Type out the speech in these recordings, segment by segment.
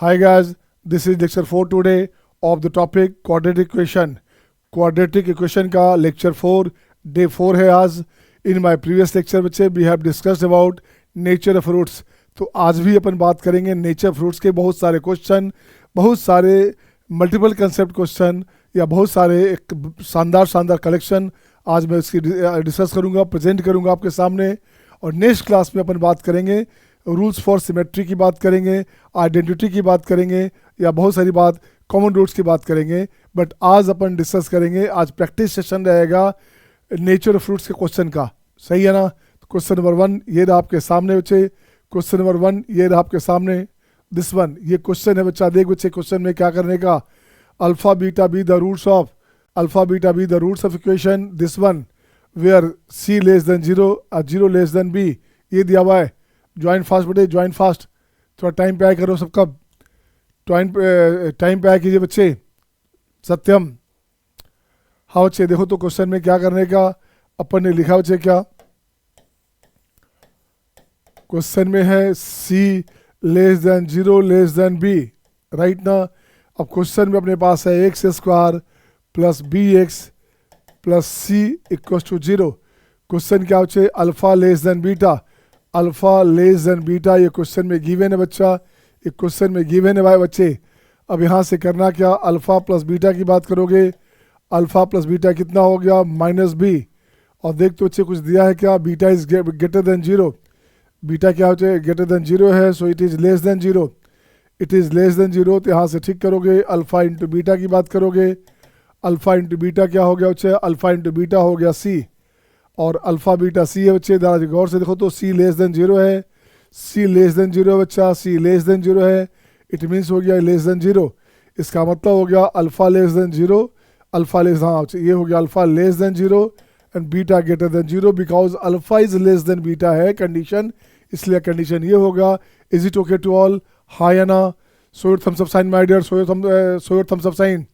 Hi guys, this is lecture 4 today of the topic quadratic equation. Quadratic equation का lecture 4 day 4 है आज. In my previous lecture बच्चे we have discussed about nature of fruits. तो आज भी अपन बात करेंगे नेचर फ्रूट्स के बहुत सारे क्वेश्चन, बहुत सारे मल्टीपल कंसेप्ट क्वेश्चन या बहुत सारे एक शानदार कलेक्शन आज मैं इसकी डिस्कस करूंगा, प्रेजेंट करूंगा आपके सामने. और नेक्स्ट क्लास में अपन बात करेंगे रूल्स फॉर सिमेट्री की बात करेंगे, आइडेंटिटी की बात करेंगे या बहुत सारी बात कॉमन रूट्स की बात करेंगे. बट आज अपन डिस्कस करेंगे, आज प्रैक्टिस सेशन रहेगा नेचर ऑफ फ्रूट्स के क्वेश्चन का. सही है ना? तो क्वेश्चन नंबर 1 ये रहा आपके सामने बच्चे. क्वेश्चन नंबर 1 ये रहा आपके सामने. दिस वन ये क्वेश्चन है बच्चा. देख बच्चे क्वेश्चन में क्या करने का. Alpha beta be the roots of equation this one where c less than 0 और 0 लेस देन बी. ये दिया हुआ है. ज्वाइन फास्ट बेटे, ज्वाइन फास्ट. थोड़ा टाइम पे आया करो सबका. टाइम पे आया कीजिए बच्चे. सत्यम. हाँ बच्चे देखो तो क्वेश्चन में क्या करने का अपन ने लिखा बच्चे. क्या क्वेश्चन में है C less than 0 less than B, right ना. अब क्वेश्चन में अपने पास है x square plus B X plus C equal to 0. Question क्या बच्चे, alpha less than beta. Alpha less than beta ये क्वेश्चन में गिवन है बच्चा. ये क्वेश्चन में गिवन है भाई बच्चे. अब यहाँ से करना क्या, अल्फा प्लस बीटा की बात करोगे. अल्फा प्लस बीटा कितना हो गया, माइनस बी. और देख तो बच्चे कुछ दिया है क्या, beta is greater than 0. Beta क्या होता है, ग्रेटर देन 0 है, so it is less than 0. It is less than 0 तो यहाँ से ठीक करोगे. अल्फा इंटू बीटा की बात करोगे. अल्फा इंटू बीटा क्या हो गया बच्चे, अल्फा इंटू बीटा हो गया सी. और अल्फा बीटा सी है बच्चे. दादा गौर से देखो तो सी लेस देन 0 है. सी लेस देन 0 है बच्चा. सी लेस देन 0 है. इट मीन्स हो गया लेस देन 0. इसका मतलब हो गया alpha less than 0. Alpha less, हाँ ये हो गया alpha less than 0 and beta greater than 0 because alpha is less than beta है कंडीशन. इसलिए कंडीशन ये होगा. Is it okay to all? हाँ या ना? So your thumbs up sign my dear. So your thumbs up sign.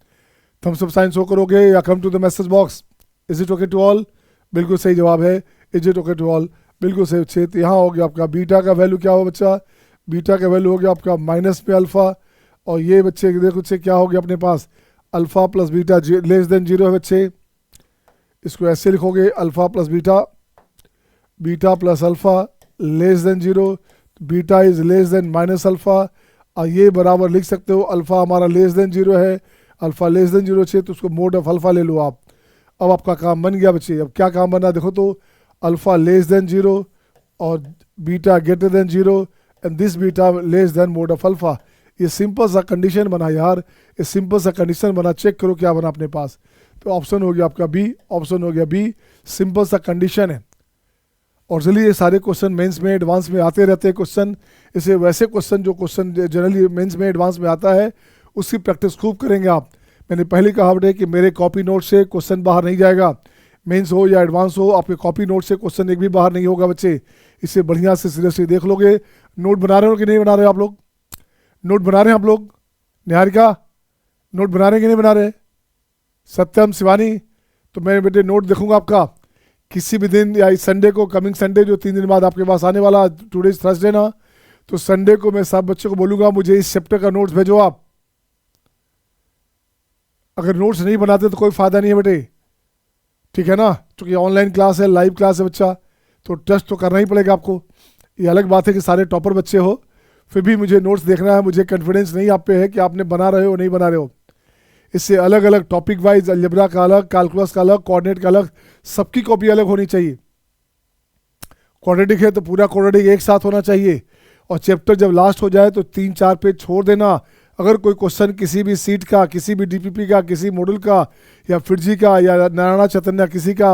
Thumbs up sign show करोगे या come to the message box. Is it okay to all? बिल्कुल सही जवाब है. Is it okay to all, बिल्कुल सही बच्चे. तो यहाँ हो गया आपका बीटा का वैल्यू क्या हो बच्चा, बीटा का वैल्यू हो गया आपका माइनस में अल्फा. और ये बच्चे देखो बच्चे क्या हो गया अपने पास, alpha plus beta less than 0 है बच्चे. इसको ऐसे लिखोगे alpha plus beta, beta plus alpha less than 0. Beta is less than minus alpha. और ये बराबर लिख सकते हो अल्फा हमारा लेस देन 0 है. अल्फा लेस देन 0 चाहिए तो उसको मोड ऑफ अल्फा ले लो आप. अब आपका काम बन गया बच्चे. अब क्या काम बना देखो तो, अल्फा लेस देन 0 और beta greater than 0 and this beta less then mode of alpha. ये सिंपल सा कंडीशन बना यार. ये सिंपल सा कंडीशन बना. चेक करो क्या बना अपने पास. तो ऑप्शन हो गया आपका बी. ऑप्शन हो गया बी. सिंपल सा कंडीशन है. और चलिए ये सारे क्वेश्चन मेंस में एडवांस में आते रहते हैं क्वेश्चन. इसे वैसे क्वेश्चन जो क्वेश्चन जनरली मेंस में एडवांस में आता है उसकी प्रैक्टिस खूब करेंगे आप. मैंने पहले कहा बेटे कि मेरे कॉपी नोट से क्वेश्चन बाहर नहीं जाएगा. मेंस हो या एडवांस हो, आपके कॉपी नोट से क्वेश्चन एक भी बाहर नहीं होगा बच्चे. इसे बढ़िया से सीरियसली देख लोगे. नोट बना रहे हो कि नहीं बना रहे हो आप लोग? नोट बना रहे हैं आप लोग? निहारिका नोट बना रहे हैं कि नहीं बना रहे? सत्यम, शिवानी, तो मैं बेटे नोट देखूंगा आपका किसी भी दिन या इस संडे को, कमिंग संडे जो 3 दिन बाद आपके पास आने वाला, टुडे थर्सडे ना, तो संडे को मैं सब बच्चों को बोलूंगा मुझे इस चैप्टर का नोट्स भेजो आप. अगर नोट्स नहीं बनाते तो कोई फ़ायदा नहीं है बेटे, ठीक है ना. क्योंकि ऑनलाइन क्लास है, लाइव क्लास है बच्चा, तो टेस्ट तो करना ही पड़ेगा आपको. ये अलग बात है कि सारे टॉपर बच्चे हो, फिर भी मुझे नोट्स देखना है. मुझे कॉन्फिडेंस नहीं आप पे है कि आपने बना रहे हो नहीं बना रहे हो. इससे अलग अलग टॉपिक वाइज, अलजेब्रा का अलग, कैलकुलस का अलग, कोऑर्डिनेट का अलग, सबकी कॉपी अलग होनी चाहिए. क्वाड्रेटिक है तो पूरा क्वाड्रेटिक एक साथ होना चाहिए. और चैप्टर जब लास्ट हो जाए तो 3-4 पेज छोड़ देना. अगर कोई क्वेश्चन किसी भी सीट का, किसी भी डीपीपी का, किसी मॉडल का, या फिरजी का, या नारायणा चैतन्य किसी का,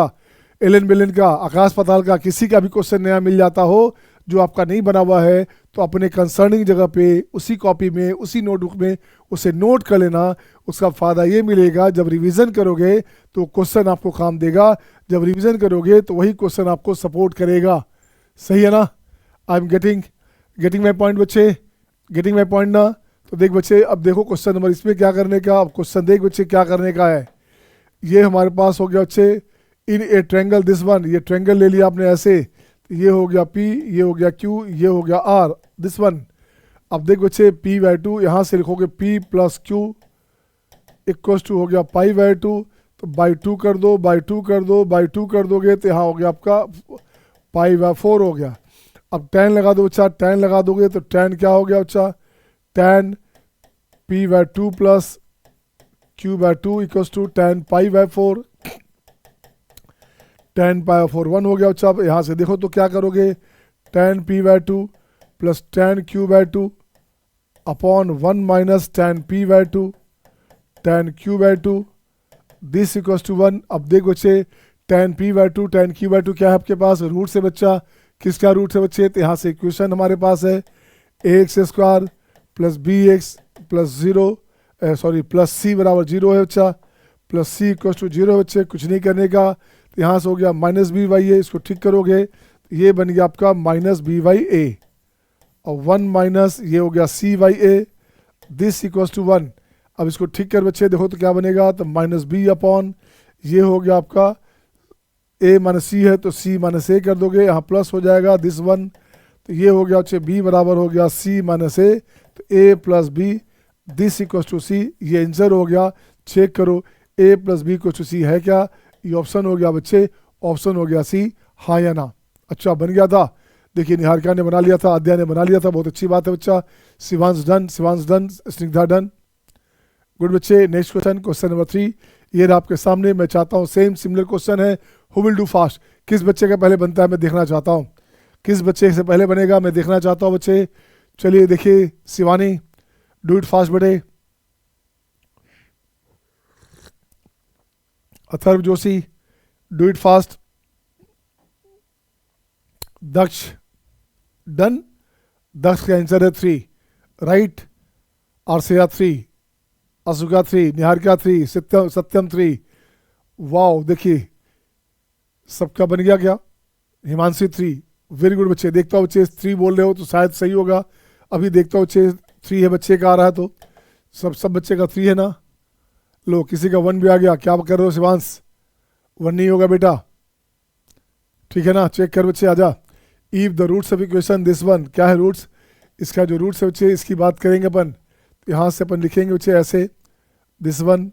एलन बेलन का, आकाश पाताल का, किसी का भी क्वेश्चन नया मिल जाता हो जो आपका नहीं बना हुआ है, तो अपने कंसर्निंग जगह पे उसी कॉपी में, उसी नोटबुक में उसे नोट कर लेना. उसका फ़ायदा ये मिलेगा जब रिवीजन करोगे तो क्वेश्चन आपको काम देगा. जब रिवीजन करोगे तो वही क्वेश्चन आपको सपोर्ट करेगा. सही है ना? I am getting my point बच्चे, गेटिंग माई पॉइंट ना. तो देख बच्चे अब देखो क्वेश्चन नंबर, इसमें क्या करने का. अब क्वेश्चन देख बच्चे क्या करने का है. ये हमारे पास हो गया बच्चे इन ए ट्रायंगल दिस वन. ये ट्रायंगल ले लिया आपने ऐसे. ये हो गया P, ये हो गया Q, ये हो गया R, दिस वन. अब देख बच्चे p/2 यहाँ से लिखोगे p plus q equals to हो गया π/2, तो बाई 2 कर दो, बाई 2 कर दो, बाई 2 कर दोगे तो यहाँ हो गया आपका π/4 हो गया। अब tan लगा दो बच्चा, tan लगा दोगे तो tan क्या हो गया बच्चा, tan p/2 plus q/2 equals to tan π/4, tan π/4 1 हो गया बच्चा। अब यहाँ से देखो तो क्या करोगे, tan p/2 plus tan q/2 upon 1 minus tan p/2 tan q/2 this equals to 1। अब देखो बच्चे tan p/2 tan q/2 क्या है आपके पास, रूट से बच्चा, किसका रूट से बच्चे, तो यहाँ से इक्वेशन हमारे पास है ax² plus bx plus 0 sorry plus c बराबर 0 है बच्चा, प्लस c इक्वल्स टू 0 है बच्चे, कुछ नहीं करने का। तो यहाँ से हो गया माइनस by a, इसको ठीक करोगे ये बन गया आपका माइनस b/a और 1 माइनस ये हो गया c/a दिस इक्वल्स टू 1। अब इसको ठीक कर बच्चे देखो तो क्या बनेगा, तो माइनस b अपॉन ये हो गया आपका a माइनस c है तो c माइनस a कर दोगे, यहाँ प्लस हो जाएगा दिस 1, तो ये हो गया बच्चे b बराबर हो गया c माइनस a, तो a plus b this equals to c। ये आंसर हो गया, चेक करो a plus b equals to c है क्या, ये ऑप्शन हो गया बच्चे, ऑप्शन हो गया सी, हाँ या ना। अच्छा बन गया था, देखिए निहारिका ने बना लिया था, अध्याय ने बना लिया था, बहुत अच्छी बात है बच्चा। Shivansh done, Snigdha done, good बच्चे। नेक्स्ट क्वेश्चन, क्वेश्चन नंबर 3 ये रहा आपके सामने। मैं चाहता हूँ सेम सिमिलर क्वेश्चन है, हु विल डू फास्ट, किस बच्चे का पहले बनता है मैं देखना चाहता हूँ, किस बच्चे से पहले बनेगा मैं देखना चाहता हूँ बच्चे। चलिए देखिए शिवानी, डू इट फास्ट बेटे। Atharva Joshi, do it fast. Daksh done, Daksh का आंसर है 3 राइट। आरसिया 3, अशुका 3, निहारिका 3, सत्यम 3। वाओ देखिए सबका बन गया क्या, हिमांशी 3, वेरी गुड बच्चे। देखता हूँ बच्चे 3 बोल रहे हो तो शायद सही होगा, अभी देखता हूँ बच्चे 3 है बच्चे का आ रहा है, तो सब बच्चे का 3 है ना। लो किसी का 1 भी आ गया, क्या कर रहे हो शिवांश, 1 नहीं होगा बेटा, ठीक है ना, चेक कर बच्चे आजा। If the roots of equation this one, क्या है रूट्स, इसका जो रूट्स है बच्चे इसकी बात करेंगे अपन, तो यहाँ से अपन लिखेंगे बच्चे ऐसे this one.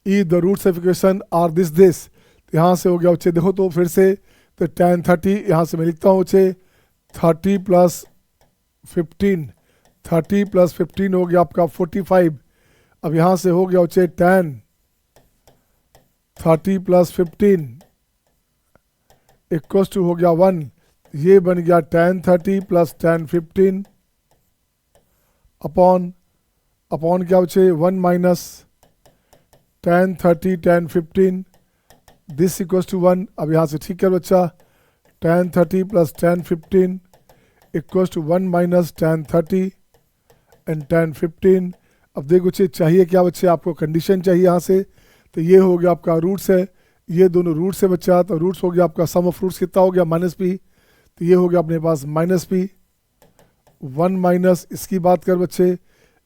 If the roots of equation are this, तो यहाँ से हो गया बच्चे देखो तो फिर से, तो tan 30 यहाँ से मैं लिखता हूँ बच्चे 30 प्लस 15, 30 प्लस 15 हो गया आपका 45। अब यहाँ से हो गया बच्चे tan 30 प्लस 15 इक्वल्स टू हो गया 1, ये बन गया tan 30 प्लस tan 15 अपॉन क्या बच्चे 1 minus tan 30 tan 15 this equals to 1। अब यहाँ से ठीक कर बच्चा, tan 30 plus tan 15 equals to 1 minus tan 30 and tan 15। अब देखो बच्चे चाहिए क्या बच्चे, आपको कंडीशन चाहिए यहाँ से, तो ये हो गया आपका रूट्स है, ये दोनों रूट्स है बच्चा, तो रूट्स हो गया आपका सम ऑफ रूट्स कितना हो गया -p, तो ये हो गया अपने पास -p 1 माइनस इसकी बात कर बच्चे,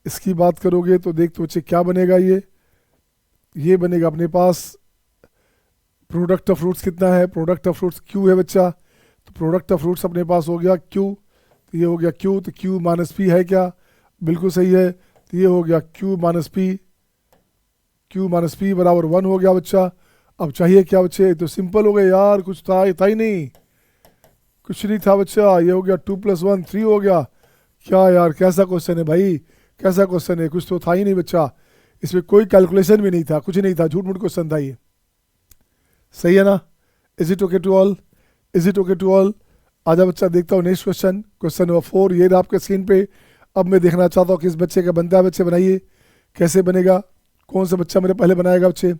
इसकी बात करोगे तो देख तो बच्चे क्या बनेगा, ये बनेगा अपने पास प्रोडक्ट ऑफ रूट्स कितना है, प्रोडक्ट ऑफ रूट्स q है बच्चा, तो प्रोडक्ट ऑफ रूट्स अपने पास हो गया q, तो ये हो गया q, तो q माइनस p है क्या, बिल्कुल सही है, तो ये हो गया q माइनस p बराबर 1 हो गया बच्चा। अब चाहिए क्या बच्चे, तो सिंपल हो गया यार, कुछ था ही नहीं, कुछ नहीं था बच्चा, ये हो गया 2 + 1 3 हो गया। क्या यार कैसा क्वेश्चन है भाई, कैसा क्वेश्चन है, कुछ तो था ही नहीं बच्चा, इसमें कोई कैलकुलेशन भी नहीं था, कुछ नहीं था, झूठ मूठ क्वेश्चन था ये, सही है ना। Is it okay to all, is it okay to all. आजा बच्चा देखता हूँ नेक्स्ट क्वेश्चन, क्वेश्चन नंबर 4 ये रहा आपके स्क्रीन पे। अब मैं देखना चाहता हूँ किस बच्चे का बनता है, बच्चे बनाइए कैसे बनेगा, कौन सा बच्चा मेरे पहले बनाएगा बच्चे।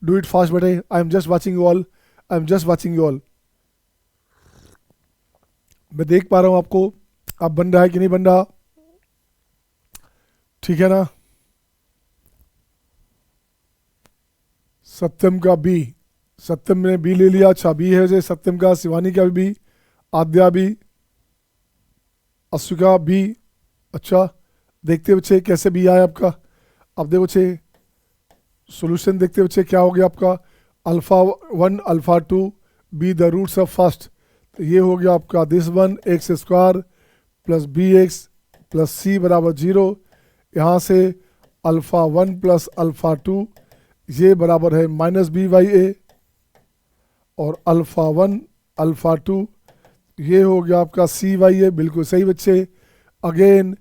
डू इट फास्ट बेटे, I am just watching you all, I am just watching you all. मैं देख पा रहा हूँ आपको, आप बन रहा है कि नहीं बन रहा, ठीक है ना। सत्यम का बी, सत्यम ने बी ले लिया, अच्छा बी है जो सत्यम का, शिवानी का भी, आद्या भी, अश्विका बी। अच्छा देखते बच्चे कैसे बी आया आपका। अब देखो बच्चे सॉल्यूशन देखते बच्चे क्या हो गया आपका, alpha 1 alpha 2 be the roots of first, तो ये हो गया आपका this one X square plus B X plus C बराबर 0। यहाँ से अल्फ़ा 1 प्लस अल्फ़ा 2 ये बराबर है माइनस बी बाई ए, और अल्फ़ा 1 अल्फ़ा 2 ये हो गया आपका सी बाई ए। बिल्कुल सही बच्चे। अगेन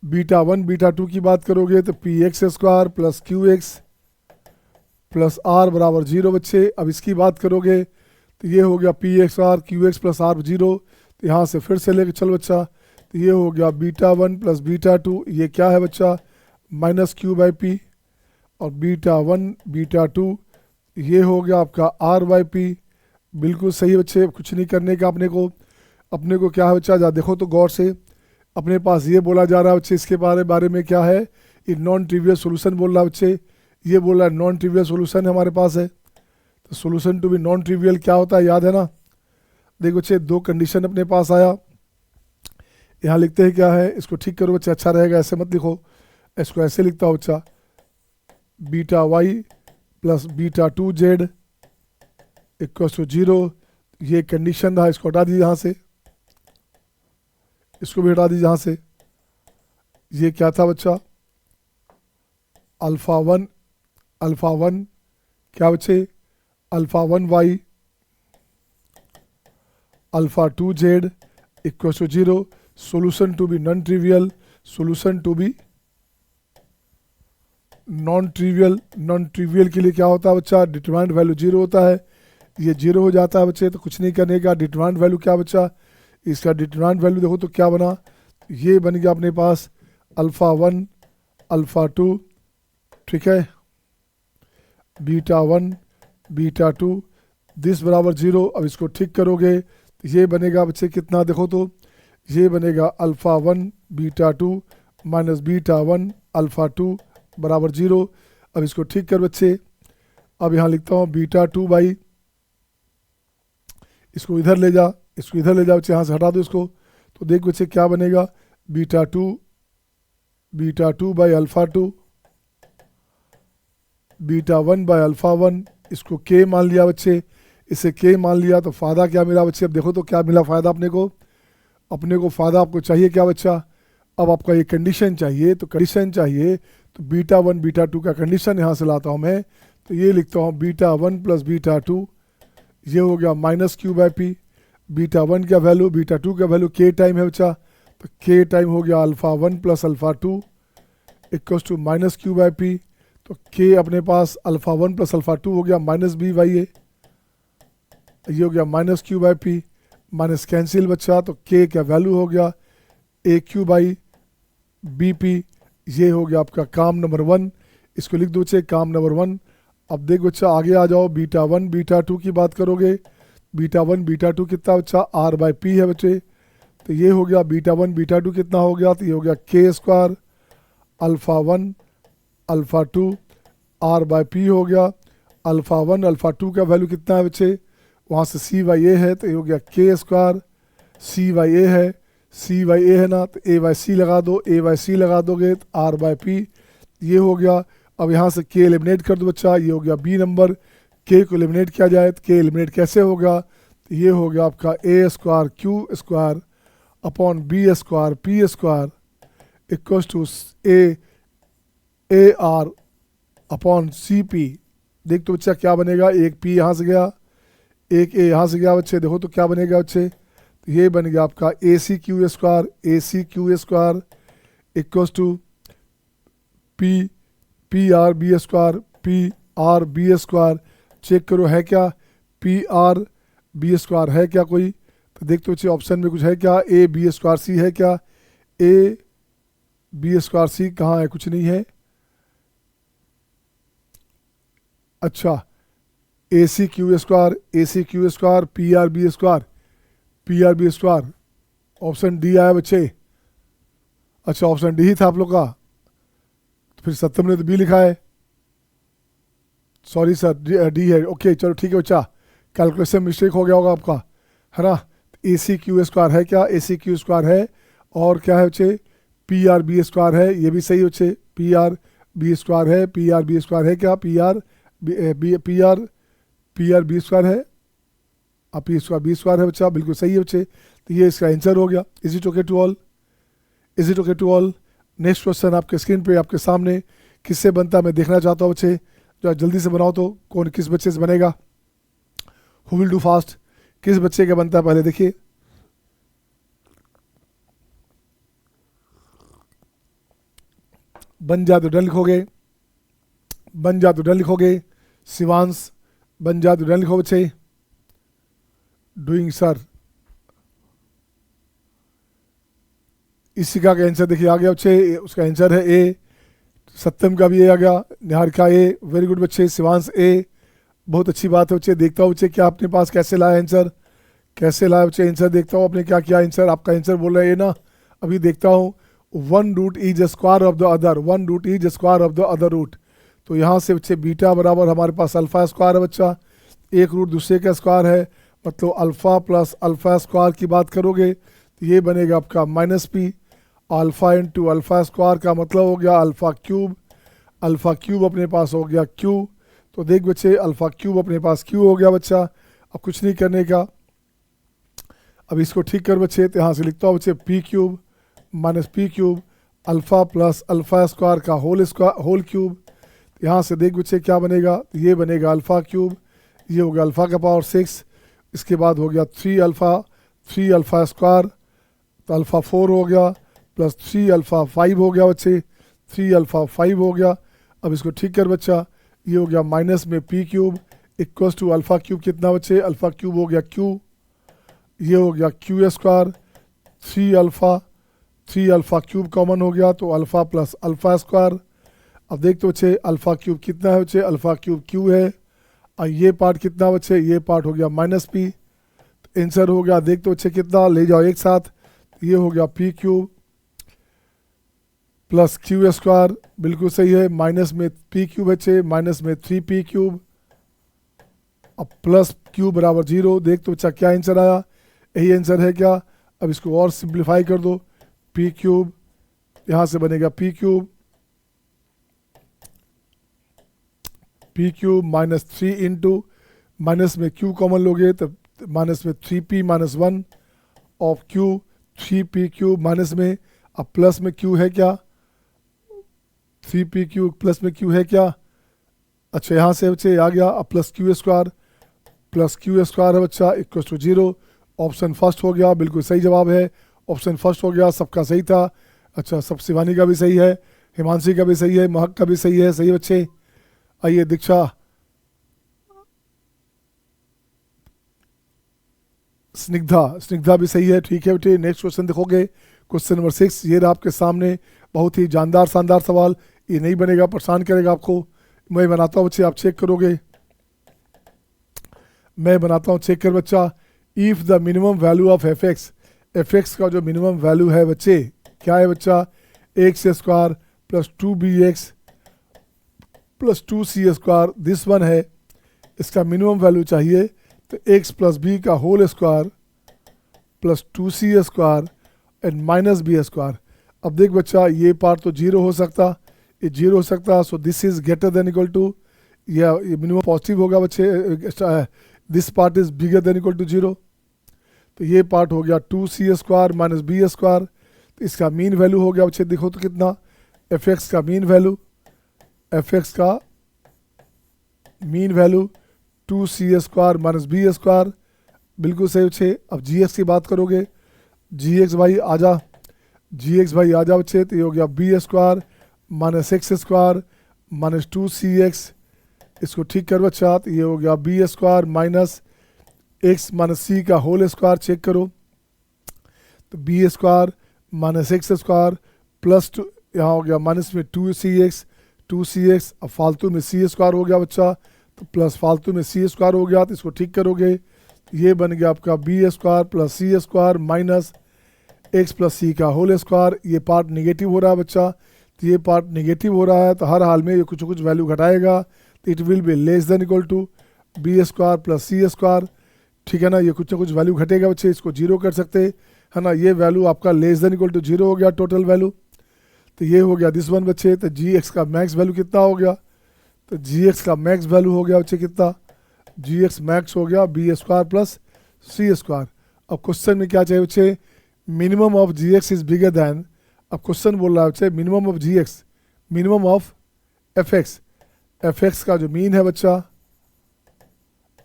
बीटा 1 बीटा 2 की बात करोगे तो p x square plus q x plus r बराबर 0 बच्चे। अब इसकी बात करोगे तो ये हो गया p x r q x plus r 0। तो यहाँ से फिर से लेके चल बच्चा, तो ये हो गया बीटा 1 प्लस बीटा 2, ये क्या है बच्चा माइनस क्यू बाई पी, और बीटा 1 बीटा 2 ये हो गया आपका आर बाई पी। बिल्कुल सही बच्चे, कुछ नहीं करने का अपने को क्या है बच्चा, जा देखो तो गौर से। अपने पास ये बोला जा रहा है बच्चे, इसके बारे में क्या है, ये नॉन ट्रिवियल सोल्यूशन बोल रहा है बच्चे। ये बोल रहा है नॉन ट्रिवियल सोल्यूशन हमारे पास है। तो solution to be non trivial क्या होता है, याद है ना। देखो बच्चे, दो कंडीशन अपने पास आया। यहाँ लिखते हैं क्या है, इसको ठीक करो बच्चे, अच्छा रहेगा। ऐसे मत लिखो, इसको ऐसे लिखता हो बच्चा, beta y plus beta 2z equal to 0। ये कंडीशन था, इसको हटा दीजिए यहाँ से, इसको भी हटा दीजिए यहाँ से। ये क्या था बच्चा, अल्फ़ा 1 क्या बच्चे, alpha 1 y alpha 2z equal to 0। Solution to be non trivial, solution to be non trivial के लिए क्या होता है बच्चा, डिटरमाइंड वैल्यू 0 होता है। ये 0 हो जाता है बच्चे, तो कुछ नहीं करने का। डिटरमाइंड वैल्यू क्या बच्चा, इसका डिटरमाइंड वैल्यू देखो तो क्या बना, ये बन गया अपने पास अल्फ़ा 1 अल्फ़ा 2, ठीक है, बीटा 1 बीटा 2 दिस बराबर 0। अब इसको ठीक करोगे तो ये बनेगा बच्चे कितना, देखो तो ये बनेगा alpha 1 beta 2 minus beta 1 alpha 2 बराबर 0। अब इसको ठीक कर बच्चे। अब यहाँ लिखता हूँ बीटा 2 बाई, इसको इधर ले जा, इसको इधर ले जाओ बच्चे, यहाँ से हटा दो इसको। तो देख बच्चे क्या बनेगा, beta 2 by alpha 2 beta 1 by alpha 1, इसको के मान लिया बच्चे। इसे के मान लिया तो फ़ायदा क्या मिला बच्चे, अब देखो तो क्या मिला फ़ायदा अपने को फ़ायदा आपको चाहिए क्या बच्चा, अब आपका ये कंडीशन चाहिए। तो कंडीशन चाहिए तो बीटा 1 बीटा 2 का कंडीशन यहाँ से लाता हूँ मैं। तो ये लिखता हूँ बीटा 1 प्लस बीटा 2, ये हो गया minus q by P. Beta 1 का वैल्यू बीटा 2 का वैल्यू के टाइम है बच्चा, तो के टाइम हो गया alpha 1 plus alpha 2 equal to minus q by p. तो के अपने पास अल्फ़ा 1 प्लस अल्फ़ा 2 हो गया माइनस बी बाई ए, ये हो गया minus q by P, minus cancel बच्चा। तो के का वैल्यू हो गया ए क्यू बाई बी पी। ये हो गया आपका काम नंबर 1, इसको लिख दो बच्चे काम नंबर 1। अब देख बच्चा आगे आ जाओ, बीटा 1 बीटा 2 की बात करोगे, बीटा 1 बीटा 2 कितना बच्चा आर बाई पी है बच्चे। तो ये हो गया बीटा 1 बीटा 2 कितना हो गया, तो ये हो गया k square alpha 1 alpha 2 r by p हो गया। अल्फ़ा 1 अल्फ़ा 2 का वैल्यू कितना है बच्चे, वहाँ से सी बाई ए है, तो ये हो गया के स्क्वायर, सी बाई ए है, सी बाई ए है ना, तो ए बाई सी लगा दो, ए बाई सी लगा दोगे तो आर बाई पी ये हो गया। अब यहाँ से के एलिमिनेट कर दो बच्चा, ये हो गया बी नंबर। के को एलिमिनेट किया जाए तो के एलिमिनेट कैसे होगा, तो ये हो गया आपका A square Q square upon B square P square equals to A R upon C P. देख तो बच्चा क्या बनेगा, एक पी यहाँ से गया, एक ए यहाँ से गया बच्चे, देखो तो क्या बनेगा बच्चे, तो ये बन गया आपका A C Q square equals to P R B square. Check करो है क्या, पी आर बी स्क्वायर है क्या कोई, तो देख तो बच्चे ऑप्शन में कुछ है क्या, ए बी स्क्वायर सी है क्या, ए बी स्क्वायर सी कहाँ है, कुछ नहीं है। अच्छा A C Q square P R B square option D आया बच्चे। अच्छा ऑप्शन डी ही था आप लोग का, तो फिर सत्यम ने तो बी लिखा है, सॉरी सर डी है। ओके चलो ठीक है बच्चा, कैलकुलेशन मिस्टेक हो गया होगा आपका, है ना। ए सी क्यू स्क्वायर है क्या, ए सी क्यू स्क्वायर है, और क्या है बच्चे पी आर बी स्क्वायर है, ये भी सही है बच्चे, पी आर बी स्क्वायर है, पी आर बी स्क्वायर है क्या, पी आर बी स्क्वायर है। अब पी स्क्वायर बी स्क्वायर है बच्चा, बिल्कुल सही है बच्चे। तो ये इसका आंसर हो गया। Is it okay to all? Is it okay to all? Next question आपके स्क्रीन पे आपके सामने किससे बनता है मैं देखना चाहता हूँ बच्चे। जो जल्दी से बनाओ तो कौन किस बच्चे से बनेगा? Who will do fast? किस बच्चे का बनता है पहले देखिए। बन जा तो डन लिखोगे, बन जा तो डन लिखोगे। शिवांश बन जा तो डन लिखो बच्चे। डूइंग सर, इसी का आंसर देखिए आ गया बच्चे, उसका आंसर है ए। सत्यम का भी ए आ गया, निहारिका ए, वेरी गुड बच्चे। शिवांश ए, बहुत अच्छी बात है बच्चे। देखता हूँ बच्चे क्या अपने पास कैसे लाया आंसर, कैसे लाया बच्चे आंसर। देखता हूँ आपने क्या किया आंसर। आपका आंसर बोल रहे हैं ना, अभी देखता हूँ। One root is square of the other, one root is square of the other root. तो यहाँ से बच्चे बीटा बराबर हमारे पास अल्फा स्क्वायर है बच्चा, एक रूट दूसरे का स्क्वायर है, मतलब अल्फा प्लस अल्फा स्क्वायर की बात करोगे तो ये बनेगा आपका minus P. Alpha into alpha square का मतलब हो गया अल्फा क्यूब, अल्फा क्यूब अपने पास हो गया क्यू। तो देख बच्चे अल्फा क्यूब अपने पास क्यू हो गया बच्चा। अब कुछ नहीं करने का, अब इसको ठीक कर बच्चे। तो यहाँ से लिखता हूँ बच्चे P cube minus P cube alpha plus alpha square का होल क्यूब। यहाँ से देख बच्चे क्या बनेगा, ये बनेगा अल्फा क्यूब, ये हो गया अल्फा का पावर 6। इसके बाद हो गया 3 अल्फा स्क्वायर, तो अल्फा 4 हो गया, प्लस 3 अल्फा 5 हो गया बच्चे, 3 अल्फा 5 हो गया। अब इसको ठीक कर बच्चा, ये हो गया माइनस में p cube equals to alpha cube कितना बच्चे, अल्फा क्यूब हो गया क्यू, ये हो गया Q square. 3 alpha cube common हो गया तो अल्फा प्लस अल्फा स्क्वायर। अब देखते बच्चे अल्फा क्यूब कितना है बच्चे, अल्फा क्यूब क्यू है। और ये पार्ट कितना बच्चे, ये पार्ट हो गया माइनस पी। तो आंसर हो गया, देखते बच्चे कितना, ले जाओ एक साथ, ये हो गया P cube plus Q square, बिल्कुल सही है। माइनस में पी क्यूब बच्चे, माइनस में 3 पी क्यूब, अब प्लस क्यू बराबर 0। देख तो बच्चा क्या आंसर आया, यही आंसर है क्या। अब इसको और सिंप्लीफाई कर दो, पी क्यूब यहाँ से बनेगा P cube minus 3 into, minus में क्यू कॉमन लोगे तो माइनस में 3p minus 1 of Q, 3p cube minus में, अब प्लस में क्यू है क्या, 3p क्यूब प्लस में क्यू है क्या। अच्छा यहाँ से बच्चे आ गया, अब प्लस क्यू स्क्वायर है बच्चा इक्वल टू 0। ऑप्शन फर्स्ट हो गया, बिल्कुल सही जवाब है, ऑप्शन फर्स्ट हो गया, सबका सही था। अच्छा सब शिवानी का भी सही है, हिमांशी का भी सही है, महक का भी सही है, सही बच्चे। आइए दीक्षा, स्निग्धा भी सही है, ठीक है बेटे। नेक्स्ट क्वेश्चन देखोगे, क्वेश्चन नंबर 6, ये रहा आपके सामने, बहुत ही जानदार शानदार सवाल। ये नहीं बनेगा, परेशान करेगा आपको। मैं बनाता हूँ बच्चे, आप चेक करोगे, मैं बनाता हूँ, चेक कर बच्चा। If the minimum value of f x का जो मिनिमम वैल्यू है बच्चे क्या है बच्चा, x square plus 2bx plus 2c square, this one है, इसका मिनिमम वैल्यू चाहिए। तो x प्लस बी का whole square plus 2c square and minus b square. अब देख बच्चा ये पार्ट तो 0 हो सकता, ये 0 हो सकता, so this is greater than equal to, ये मिनिमम पॉजिटिव होगा बच्चे, this part is bigger than equal to 0। तो ये पार्ट हो गया 2c square minus b square. तो इसका मीन वैल्यू हो गया बच्चे, देखो तो कितना, एफ एक्स का मीन वैल्यू, एफ एक्स का mean value 2c square minus b square, बिल्कुल सही बच्चे। अब जी एक्स की बात करोगे, जी एक्स भाई आजा, जी एक्स भाई आजा बच्चे। तो ये हो गया B square minus X square minus 2cx, इसको ठीक कर बच्चा। तो ये हो गया B square minus X minus C का होल स्क्वायर, चेक करो। तो B square minus X square plus 2, यहाँ हो गया माइनस में 2cx, अब फालतू में सी स्क्वायर हो गया बच्चा, तो प्लस फालतू में सी स्क्वायर हो गया। तो इसको ठीक करोगे, ये बन गया आपका बी स्क्वायर प्लस सी square minus x plus C का होल स्क्वायर। ये पार्ट निगेटिव हो रहा है बच्चा, तो ये पार्ट निगेटिव हो रहा है, तो हर हाल में ये कुछ वैल्यू घटाएगा, तो it will be less than equal to b square plus C square, ठीक है ना। ये कुछ ना कुछ वैल्यू घटेगा बच्चे, इसको 0 कर सकते है ना। ये वैल्यू आपका लेस देन इक्वल टू 0 हो गया टोटल वैल्यू। तो ये हो गया दिस वन बच्चे। तो जी एक्स का मैक्स वैल्यू कितना हो गया, तो जी एक्स का मैक्स वैल्यू हो गया बच्चे कितना, जी एक्स मैक्स हो गया बी स्क्वायर प्लस सी स्क्वायर। अब क्वेश्चन में क्या चाहिए बच्चे, minimum of g x is bigger than, अब क्वेश्चन बोल रहा है बच्चे minimum of g x, minimum of f x, f x का जो मीन है बच्चा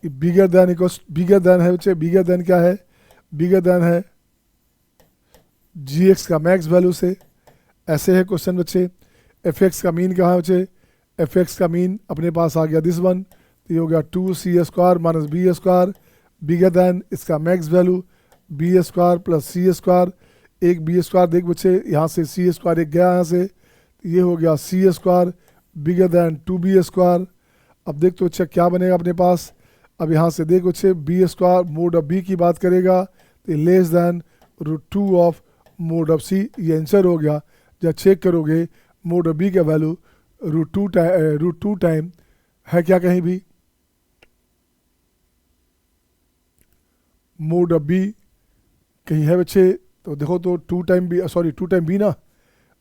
bigger than equals, bigger than है बच्चे, बिगर दैन क्या है, बिगर दैन है जी एक्स का मैक्स वैल्यू से। ऐसे है क्वेश्चन बच्चे। एफ एक्स का मीन कहाँ है बच्चे, एफ एक्स का मीन अपने पास आ गया दिस वन, तो ये हो गया 2c² minus b² bigger than इसका max value b² plus c², एक b² देख बच्चे यहाँ से c² एक गया यहाँ से, तो ये हो गया c² बिगर दैन 2b²। अब देख तो बच्चा क्या बनेगा अपने पास, अब यहाँ से देख बच्चे b² मोड ऑफ b की बात करेगा तो less than √2 of mode of c, ये आंसर हो गया। जब चेक करोगे मोड ऑफ b का वैल्यू √2 टाइम है क्या कहीं भी, मोड ऑफ b कहीं है बच्चे, तो देखो तो 2 time b, sorry 2 time b ना,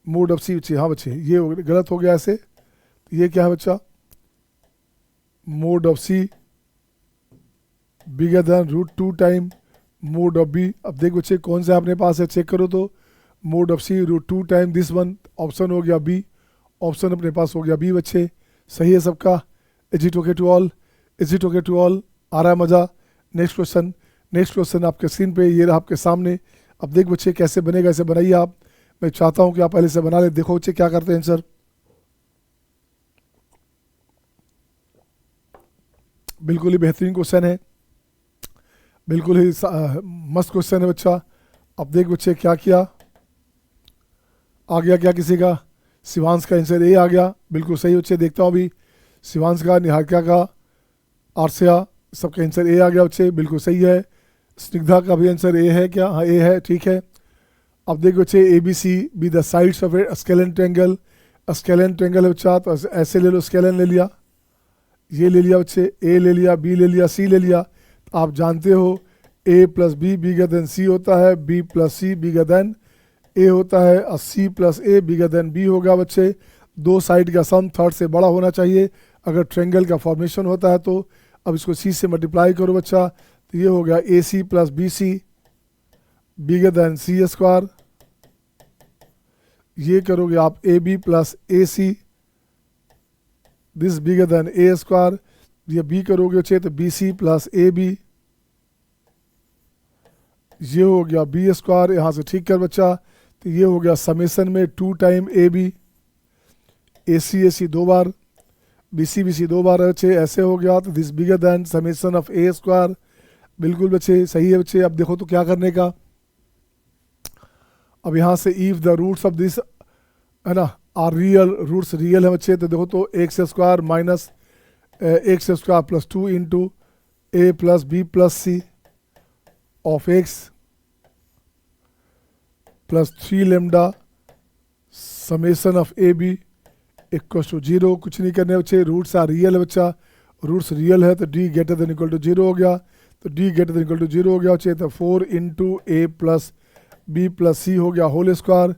मोड ऑफ c बच्चे, हाँ बच्चे ये गलत हो गया ऐसे, तो ये क्या है बच्चा, mode of c bigger than √2 time mode of b। अब देख बच्चे कौन सा अपने पास है, चेक करो तो mode of c √2 time this one, option हो गया b, ऑप्शन अपने पास हो गया b बच्चे। सही है सबका, is it okay to all, is it okay to all, आ रहा है मज़ा। नेक्स्ट क्वेश्चन, नेक्स्ट क्वेश्चन आपके स्क्रीन पे ये रहा आपके सामने। अब देख बच्चे कैसे बनेगा, ऐसे बनाइए आप, मैं चाहता हूँ कि आप पहले से बना ले। देखो बच्चे क्या करते हैं आंसर, बिल्कुल ही बेहतरीन क्वेश्चन है, बिल्कुल ही मस्त क्वेश्चन है बच्चा। अब देख बच्चे क्या किया, आ गया क्या किसी का, शिवांश का आंसर ए आ गया, बिल्कुल सही बच्चे। देखता हूँ अभी शिवांश का, निहारिका का, आरसिया, सबका आंसर ए आ गया बच्चे, बिल्कुल सही है। स्निग्धा का भी आंसर ए है क्या, हाँ ए है, ठीक है। अब देखो बच्चे a B c be the sides of a scalene triangle, scalene triangle है बच्चा, तो ऐसे ले लो, स्केलन ले लिया, ये ले लिया बच्चे, ए ले लिया, बी ले लिया, सी ले लिया। तो आप जानते हो a plus B bigger than C होता है, b plus C bigger than A होता है, और c plus A bigger than b होगा बच्चे। दो साइड का सम थर्ड से बड़ा होना चाहिए अगर ट्रायंगल का फॉर्मेशन होता है तो। अब इसको c से मल्टीप्लाई करो बच्चा, तो ये हो गया A C plus B C bigger than c², ये करोगे आप A B plus A C this bigger than a², ये b करोगे बच्चे तो B C plus A B, ये हो गया b², यहाँ से ठीक कर बच्चा, तो ये हो गया समेसन में 2 टाइम ए बी, ए सी दो बार, बी सी दो बार है बच्चे, ऐसे हो गया। तो this bigger than summation of a², बिल्कुल बच्चे सही है बच्चे। अब देखो तो क्या करने का, अब यहाँ से if the roots of this है ना आर रियल, रूट्स रियल है बच्चे, तो देखो तो x² minus x² plus 2 into a plus B plus c of x plus 3 lambda summation of A b equal to 0। कुछ नहीं करने बच्चे, रूट्स आर रियल है बच्चा, रूट्स रियल है तो d greater than equal to 0 हो गया, तो d greater than equal to 0 हो गया बच्चे, तो 4 into a plus B plus c हो गया whole square,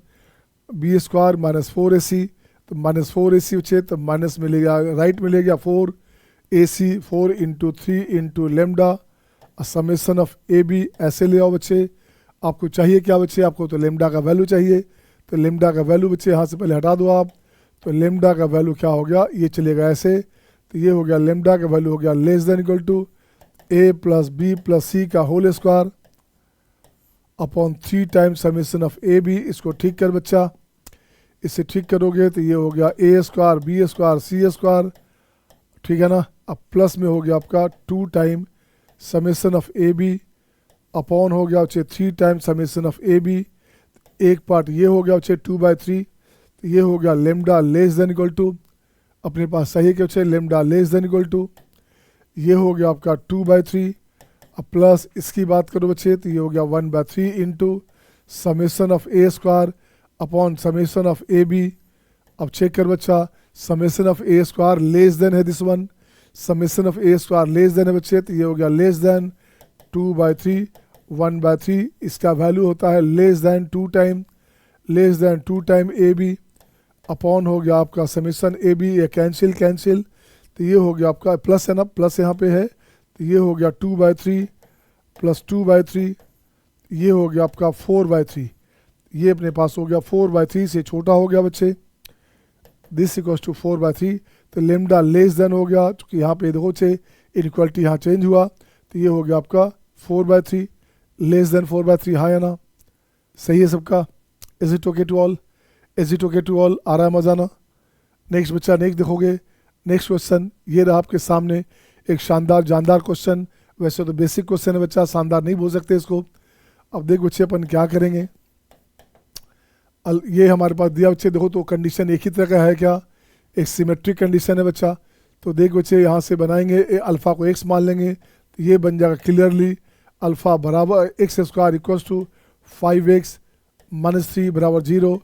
b² minus 4ac, तो माइनस 4ac बच्चे, तो माइनस मिलेगा राइट मिलेगा 4ac, 4 into 3 into lambda summation of A b, ऐसे ले आओ बच्चे। आपको चाहिए क्या बच्चे, आपको तो लेमडा का वैल्यू चाहिए, तो लेमडा का वैल्यू बच्चे यहाँ से पहले हटा दो आप, तो लेमडा का वैल्यू क्या हो गया, ये चलेगा ऐसे, तो ये हो गया लेमडा का वैल्यू हो गया less than equal to A plus B plus C का whole square upon 3 time summation of A B. इसको ठीक कर बच्चा, इससे ठीक करोगे तो ये हो गया a² b² c², ठीक है ना। अब प्लस में हो गया आपका 2 time summation of A b upon हो गया बच्चे 3 time summation of A b, एक पार्ट ये हो गया बच्चे 2/3, तो ये हो गया lambda less than equal to, अपने पास सही है क्या बच्चे, lambda less than equal to, ये हो गया आपका 2/3। अब प्लस इसकी बात करो बच्चे तो ये हो गया 1/3 into summation of a² upon summation of A B. अब चेक कर बच्चा, summation of a² less than है this one, summation of a² less than है बच्चे, तो ये हो गया लेस देन 2/3 1/3, इसका वैल्यू होता है less than 2 time, less than 2 time a b upon हो गया आपका समेसन ए बी, ये कैंसिल कैंसिल, तो ये हो गया आपका प्लस है ना, प्लस यहाँ पे है, तो ये हो गया 2/3 प्लस 2/3, ये हो गया आपका 4/3, ये अपने पास हो गया 4/3 से छोटा हो गया बच्चे, दिस इक्वल्स टू 4/3। तो लेमडा लेस देन हो गया, क्योंकि यहाँ पे देखो बच्चे इनइक्वालिटी यहाँ चेंज हुआ, तो ये हो गया आपका 4/3, लेस देन 4/3, हाँ या ना, सही है सबका। Is it okay to all? Is it okay to all? आ रहा है मजा ना? नेक्स्ट बच्चा, नेक्स्ट देखोगे, नेक्स्ट क्वेश्चन ये रहा आपके सामने, एक शानदार जानदार क्वेश्चन। वैसे तो बेसिक क्वेश्चन है बच्चा, शानदार नहीं बोल सकते इसको। अब देख बच्चे अपन क्या करेंगे, ये हमारे पास दिया बच्चे, देखो तो कंडीशन एक ही तरह का है क्या, एक सिमेट्रिक कंडीशन है बच्चा। तो देख बच्चे यहाँ से बनाएंगे, अल्फ़ा को x मान लेंगे, तो ये बन जाएगा क्लियरली अल्फ़ा बराबर x square equals to 5x minus 3 बराबर 0,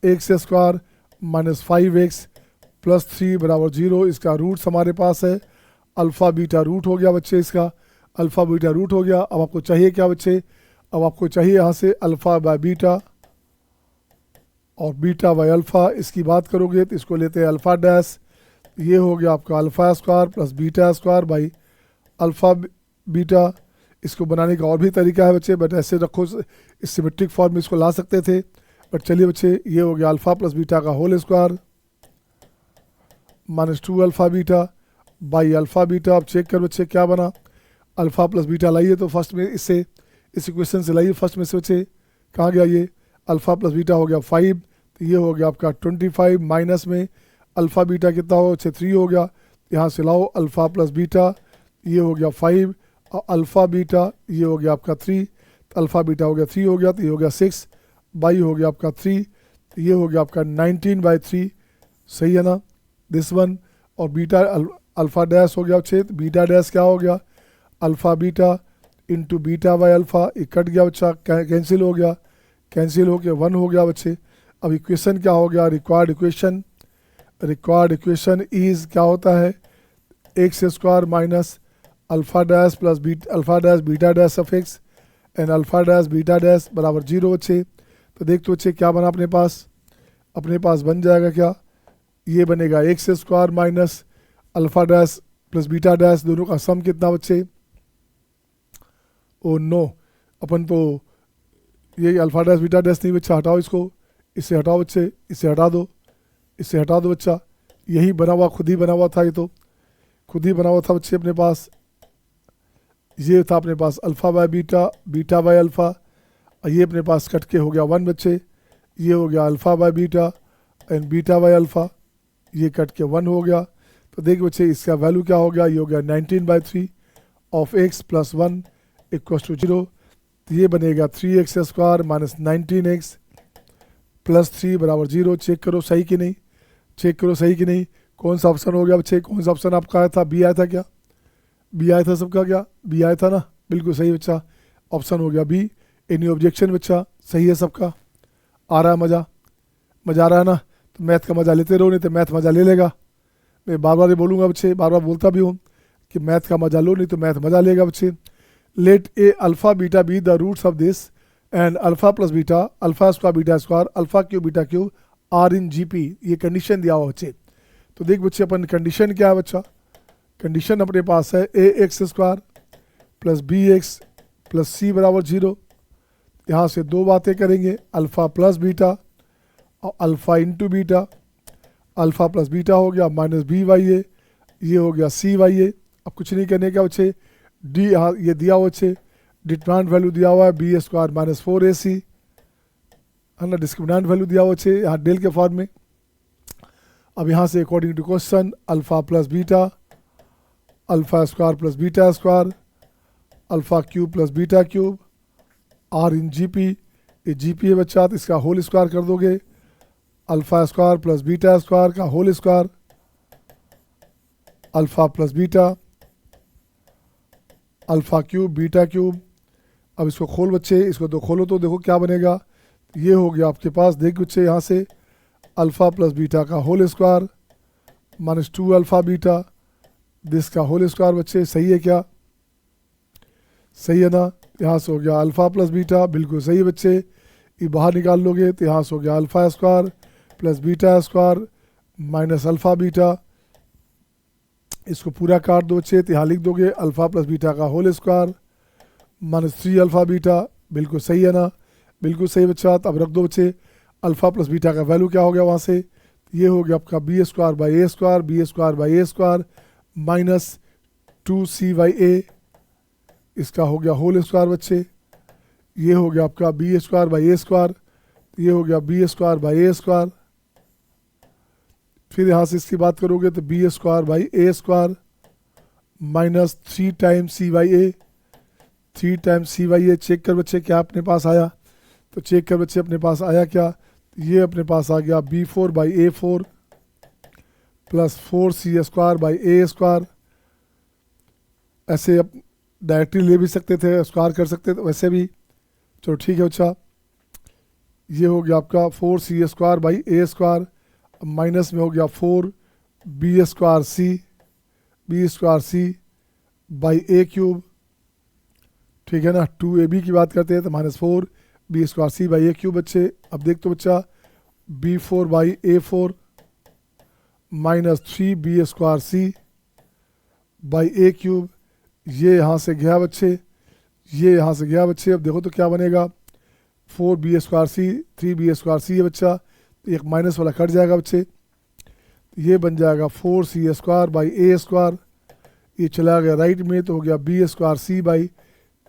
x square minus 5x plus 3 बराबर 0। इसका रूट्स हमारे पास है, अल्फ़ा बीटा रूट हो गया बच्चे, इसका अल्फ़ा बीटा रूट हो गया। अब आपको चाहिए क्या बच्चे, अब आपको चाहिए यहाँ से अल्फ़ा बाय बीटा और बीटा बाय अल्फ़ा। इसकी बात करोगे तो इसको लेते हैं अल्फ़ा डैश, ये हो गया आपका alpha square plus beta square by alpha beta. इसको बनाने का और भी तरीका है बच्चे, बट ऐसे रखो, इस सिमेट्रिक फॉर्म में इसको ला सकते थे, बट चलिए बच्चे ये हो गया अल्फ़ा प्लस बीटा का whole square minus 2 alpha beta by alpha beta. अब चेक कर बच्चे क्या बना, अल्फ़ा प्लस बीटा लाइए तो फर्स्ट में इससे, इस इक्वेशन से लाइए फर्स्ट में से बच्चे, कहाँ गया ये, अल्फ़ा प्लस बीटा हो गया 5, तो ये हो गया आपका 25 माइनस में अल्फ़ा बीटा कितना हो, 3 हो गया। यहाँ से लाओ अल्फ़ा प्लस बीटा, ये हो गया 5 और अल्फ़ा बीटा ये हो गया आपका 3, तो अल्फ़ा बीटा हो गया 3 हो गया, तो ये हो गया 6 बाई हो गया आपका 3, तो ये हो गया आपका 19/3, सही है ना दिस वन। और बीटा अल्फ़ा डैश हो गया 6, तो बीटा डैश क्या हो गया, alpha beta into beta by alpha, ये कट गया बच्चा, कैंसिल हो गया, कैंसिल हो गया 1 हो गया बच्चे। अब इक्वेशन क्या हो गया, required equation, required equation is क्या होता है, x square minus alpha dash plus alpha dash beta dash of X and alpha dash beta dash बराबर 0 बच्चे। तो देख तो बच्चे क्या बना अपने पास बन जाएगा क्या, ये बनेगा X square minus alpha dash plus beta dash, दोनों का सम कितना बच्चे, ओ नो, अपन तो ये अल्फ़ा डैश बीटा डैश नहीं बच्चा, हटाओ इसको, इससे हटाओ बच्चे, इससे हटा दो, इससे हटा दो बच्चा, यही बना हुआ, खुद ही बना हुआ था, ये तो खुद ही बना हुआ था बच्चे अपने पास, ये था अपने पास alpha by beta, beta by alpha, और ये अपने पास कट के हो गया 1 बच्चे, ये हो गया alpha by beta and beta by alpha, ये कट के 1 हो गया। तो देख बच्चे इसका वैल्यू क्या हो गया, ये हो गया 19/3 of x plus 1 equal to 0, तो ये बनेगा 3x square minus 19x plus 3 बराबर 0। चेक करो सही कि नहीं, चेक करो सही कि नहीं, कौन सा ऑप्शन हो गया बच्चे, कौन सा ऑप्शन आपका आया था, बी आया था क्या, बी आया था सबका क्या, बी आया था ना, बिल्कुल सही बच्चा, ऑप्शन हो गया बी। एनी ऑब्जेक्शन बच्चा, सही है सबका, आ रहा है मज़ा, मज़ा आ रहा है ना, तो मैथ का मज़ा लेते रहो, नहीं तो मैथ मज़ा ले लेगा। मैं बार बार ये बोलूँगा बच्चे, बार बार बोलता भी हूँ कि मैथ का मज़ा लो, नहीं तो मैथ मज़ा लेगा बच्चे। Let a alpha beta be the roots of this and alpha plus beta alpha square beta square alpha cube beta cube are in GP, ये कंडीशन दिया हुआ बच्चे। तो देख बच्चे अपन कंडीशन क्या है बच्चा, कंडीशन अपने पास है A X square plus B X plus C बराबर 0। यहाँ से दो बातें करेंगे, अल्फ़ा प्लस बीटा और alpha into beta, alpha plus beta हो गया माइनस बी वाई ए, ये हो गया सी वाई ए। अब कुछ नहीं करने का बच्चे, डी यहाँ ये दिया हुआ बच्चे, डिटरमिनेंट वैल्यू दिया हुआ है बी स्क्वायर माइनस 4ac है ना, डिस्क्रिमिनेंट वैल्यू दिया हुआ बच्चे यहाँ डेल के फॉर्म में। अब यहाँ से according to question alpha plus beta alpha square plus beta square alpha cube plus beta cube are in GP, ये GP है बच्चा, तो इसका होल स्क्वायर कर दोगे, alpha square plus beta square का whole square alpha plus beta alpha cube beta cube. अब इसको खोल बच्चे, इसको तो खोलो तो देखो क्या बनेगा, ये हो गया आपके पास, देख बच्चे यहाँ से अल्फ़ा प्लस बीटा का whole square minus 2 alpha beta this का होल स्क्वायर बच्चे, सही है क्या, सही है ना। यहाँ से हो गया अल्फ़ा प्लस बीटा, बिल्कुल सही है बच्चे, ये बाहर निकाल लोगे तो यहाँ से हो गया alpha square plus beta square minus alpha beta, इसको पूरा काट दो बच्चे, तो यहाँ लिख दोगे अल्फ़ा प्लस बीटा का होल स्क्वायर -3 अल्फ़ा बीटा, बिल्कुल सही है ना, बिल्कुल सही बच्चा। तो अब रख दो बच्चे अल्फ़ा प्लस बीटा का वैल्यू क्या हो गया वहाँ से, ये हो गया आपका B square by A square, B square by A square minus 2c/a, इसका हो गया होल स्क्वायर बच्चे। ये हो गया आपका B square by A square, ये हो गया B square by A square. फिर यहाँ से इसकी बात करोगे तो B square by A square माइनस 3 times c/a, 3 times c/a। Check कर बच्चे क्या अपने पास आया, तो चेक कर बच्चे अपने पास आया क्या, ये अपने पास आ गया b4 by a4 plus 4c square by A square. ऐसे आप डायरेक्टली ले भी सकते थे, स्क्वायर कर सकते थे वैसे भी, चलो ठीक है बच्चा। ये हो गया आपका 4c square by A square minus में हो गया 4 b square c by a cube, ठीक है ना। 2ab की बात करते हैं तो -4 b square c by a cube बच्चे। अब देख तो बच्चा b4 by a4 minus 3 b square c by a cube, ये यहाँ से गया बच्चे, ये यहाँ से गया बच्चे। अब देखो तो क्या बनेगा, 4 बी स्क्वायर सी 3 बी स्क्वायर सी है बच्चा, तो एक माइनस वाला कट जाएगा बच्चे, ये बन जाएगा 4c square by A square, ये चला गया राइट में तो हो गया B square c by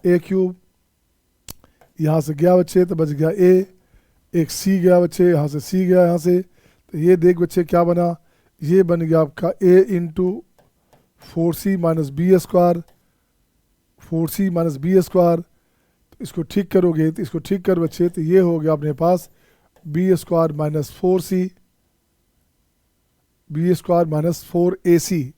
a cube. यहाँ से गया बच्चे तो बच गया a, एक c गया बच्चे, यहाँ से c गया यहाँ से, तो ये देख बच्चे क्या बना, ये बन गया आपका a into 4c minus b square, 4c minus b square. तो इसको ठीक करोगे तो इसको ठीक कर बच्चे, तो ये हो गया अपने पास B square minus 4c, B square minus 4ac,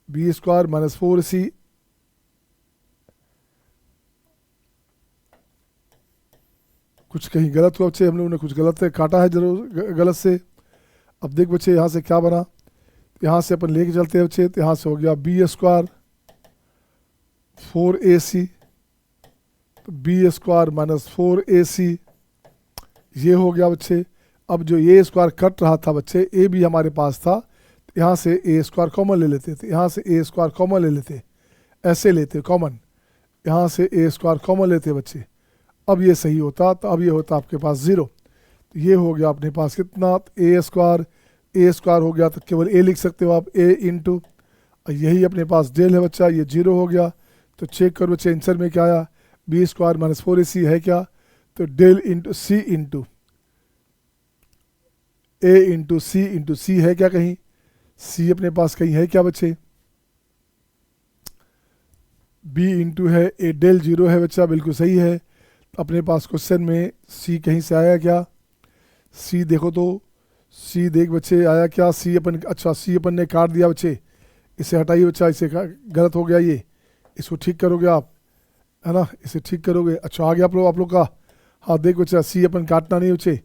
B square minus 4ac। कुछ कहीं गलत हुआ बच्चे, हम लोगों ने कुछ गलत से काटा है जरूर गलत से। अब देख बच्चे यहाँ से क्या बना, यहाँ से अपन लेके चलते हैं बच्चे, तो यहाँ से हो गया बी स्क्वायर 4ac, तो बी स्क्वायर माइनस 4ac, ये हो गया बच्चे। अब जो ए स्क्वायर कट रहा था बच्चे, ए भी हमारे पास था, तो यहाँ से ए स्क्वायर कॉमन ले लेते थे, यहाँ से ए स्क्वायर कॉमन ले लेते, ऐसे लेते कॉमन, यहाँ से ए स्क्वायर कॉमन लेते बच्चे। अब ये सही होता, तो अब ये होता आपके पास 0, तो ये हो गया अपने पास कितना, ए स्क्वायर हो गया, तो केवल ए लिख सकते हो आप, ए इंटू, यही अपने पास डेल है बच्चा, ये 0 हो गया। तो चेक करो बच्चे आंसर में क्या आया, बी स्क्वायर माइनस 4ac है क्या, तो del into C into A into सी है क्या, कहीं सी अपने पास कहीं है क्या बच्चे, बी इंटू है ए, डेल 0 है बच्चा, बिल्कुल सही है। अपने पास क्वेश्चन में सी कहीं से आया क्या, सी देखो तो, सी देख बच्चे आया क्या, सी अपन, अच्छा सी अपन ने काट दिया बच्चे, इसे हटाइए बच्चा, इसे गलत हो गया ये, इसको ठीक करोगे आप, है ना, इसे ठीक करोगे। अच्छा आ गया आप लोग का, हाँ देख बच्चा सी अपन काटना नहीं बच्चे,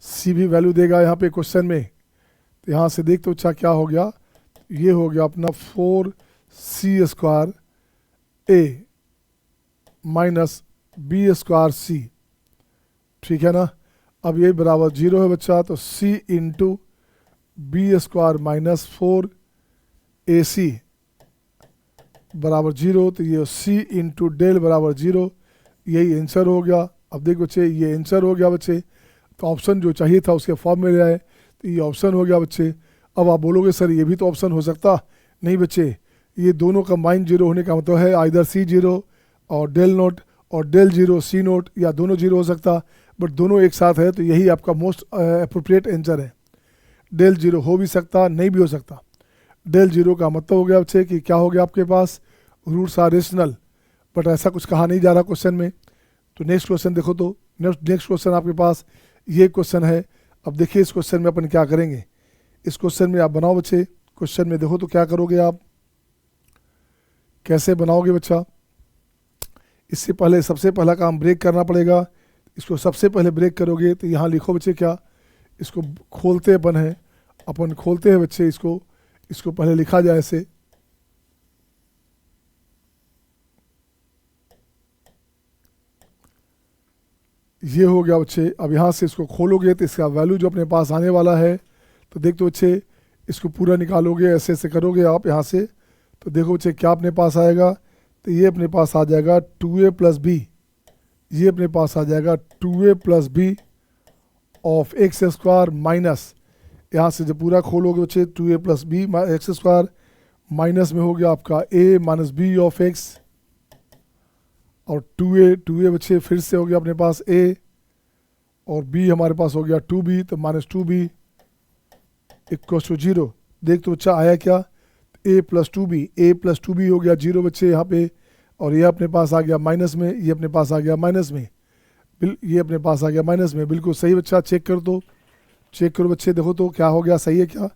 सी भी वैल्यू देगा यहाँ पे क्वेश्चन में। तो यहाँ से देख तो बच्चा क्या हो गया, ये हो गया अपना 4c स्क्वायर ए माइनस बी स्क्वायर सी, ठीक है ना। अब ये बराबर 0 है बच्चा, तो c into b square minus 4ac बराबर 0, तो ये c इंटू डेल बराबर 0, यही आंसर हो गया। अब देख बच्चे ये आंसर हो गया बच्चे, तो ऑप्शन जो चाहिए था उसके फॉर्म में ले आए, तो ये ऑप्शन हो गया बच्चे। अब आप बोलोगे सर ये भी तो ऑप्शन हो सकता, नहीं बच्चे, ये दोनों कंबाइन 0 होने का मतलब है आइदर c0 और डेल नोट और डेल 0 c नोट, या दोनों 0 हो सकता, बट दोनों एक साथ है, तो यही आपका मोस्ट अप्रोप्रिएट आंसर है। डेल 0 हो भी सकता, नहीं भी हो सकता। डेल 0 का मतलब हो गया बच्चे कि क्या हो गया आपके पास, रूट्स आर रेशनल, बट ऐसा कुछ कहा नहीं जा रहा क्वेश्चन में। तो नेक्स्ट क्वेश्चन देखो तो, नेक्स्ट क्वेश्चन आपके पास ये क्वेश्चन है। अब देखिए इस क्वेश्चन में अपन क्या करेंगे, इस क्वेश्चन में आप बनाओ बच्चे, क्वेश्चन में देखो तो क्या करोगे आप, कैसे बनाओगे बच्चा। इससे पहले सबसे पहला काम ब्रेक करना पड़ेगा, इसको सबसे पहले ब्रेक करोगे तो यहाँ लिखो बच्चे क्या, इसको खोलते अपन खोलते हैं बच्चे, इसको पहले लिखा जाए ऐसे, ये हो गया बच्चे। अब यहाँ से इसको खोलोगे तो इसका वैल्यू जो अपने पास आने वाला है, तो देख तो बच्चे इसको पूरा निकालोगे, ऐसे ऐसे करोगे आप यहाँ से, तो देखो बच्चे क्या अपने पास आएगा, तो ये अपने पास आ जाएगा 2a प्लस बी, ये अपने पास आ जाएगा 2a plus b of x square minus, यहाँ से जब पूरा खोलोगे बच्चे 2a plus B x square minus में हो गया आपका a minus b of x, और 2a बच्चे फिर से हो गया अपने पास a, और b हमारे पास हो गया 2b, तो माइनस 2b इक्वल टू 0। देख तो बच्चा आया क्या, a प्लस 2b हो गया 0 बच्चे यहाँ पे, और ये अपने पास आ गया माइनस में, ये अपने पास आ गया माइनस में, ये अपने पास आ गया माइनस में। बिल्कुल सही बच्चा, चेक कर दो, चेक करो बच्चे, देखो तो क्या हो गया, सही है क्या,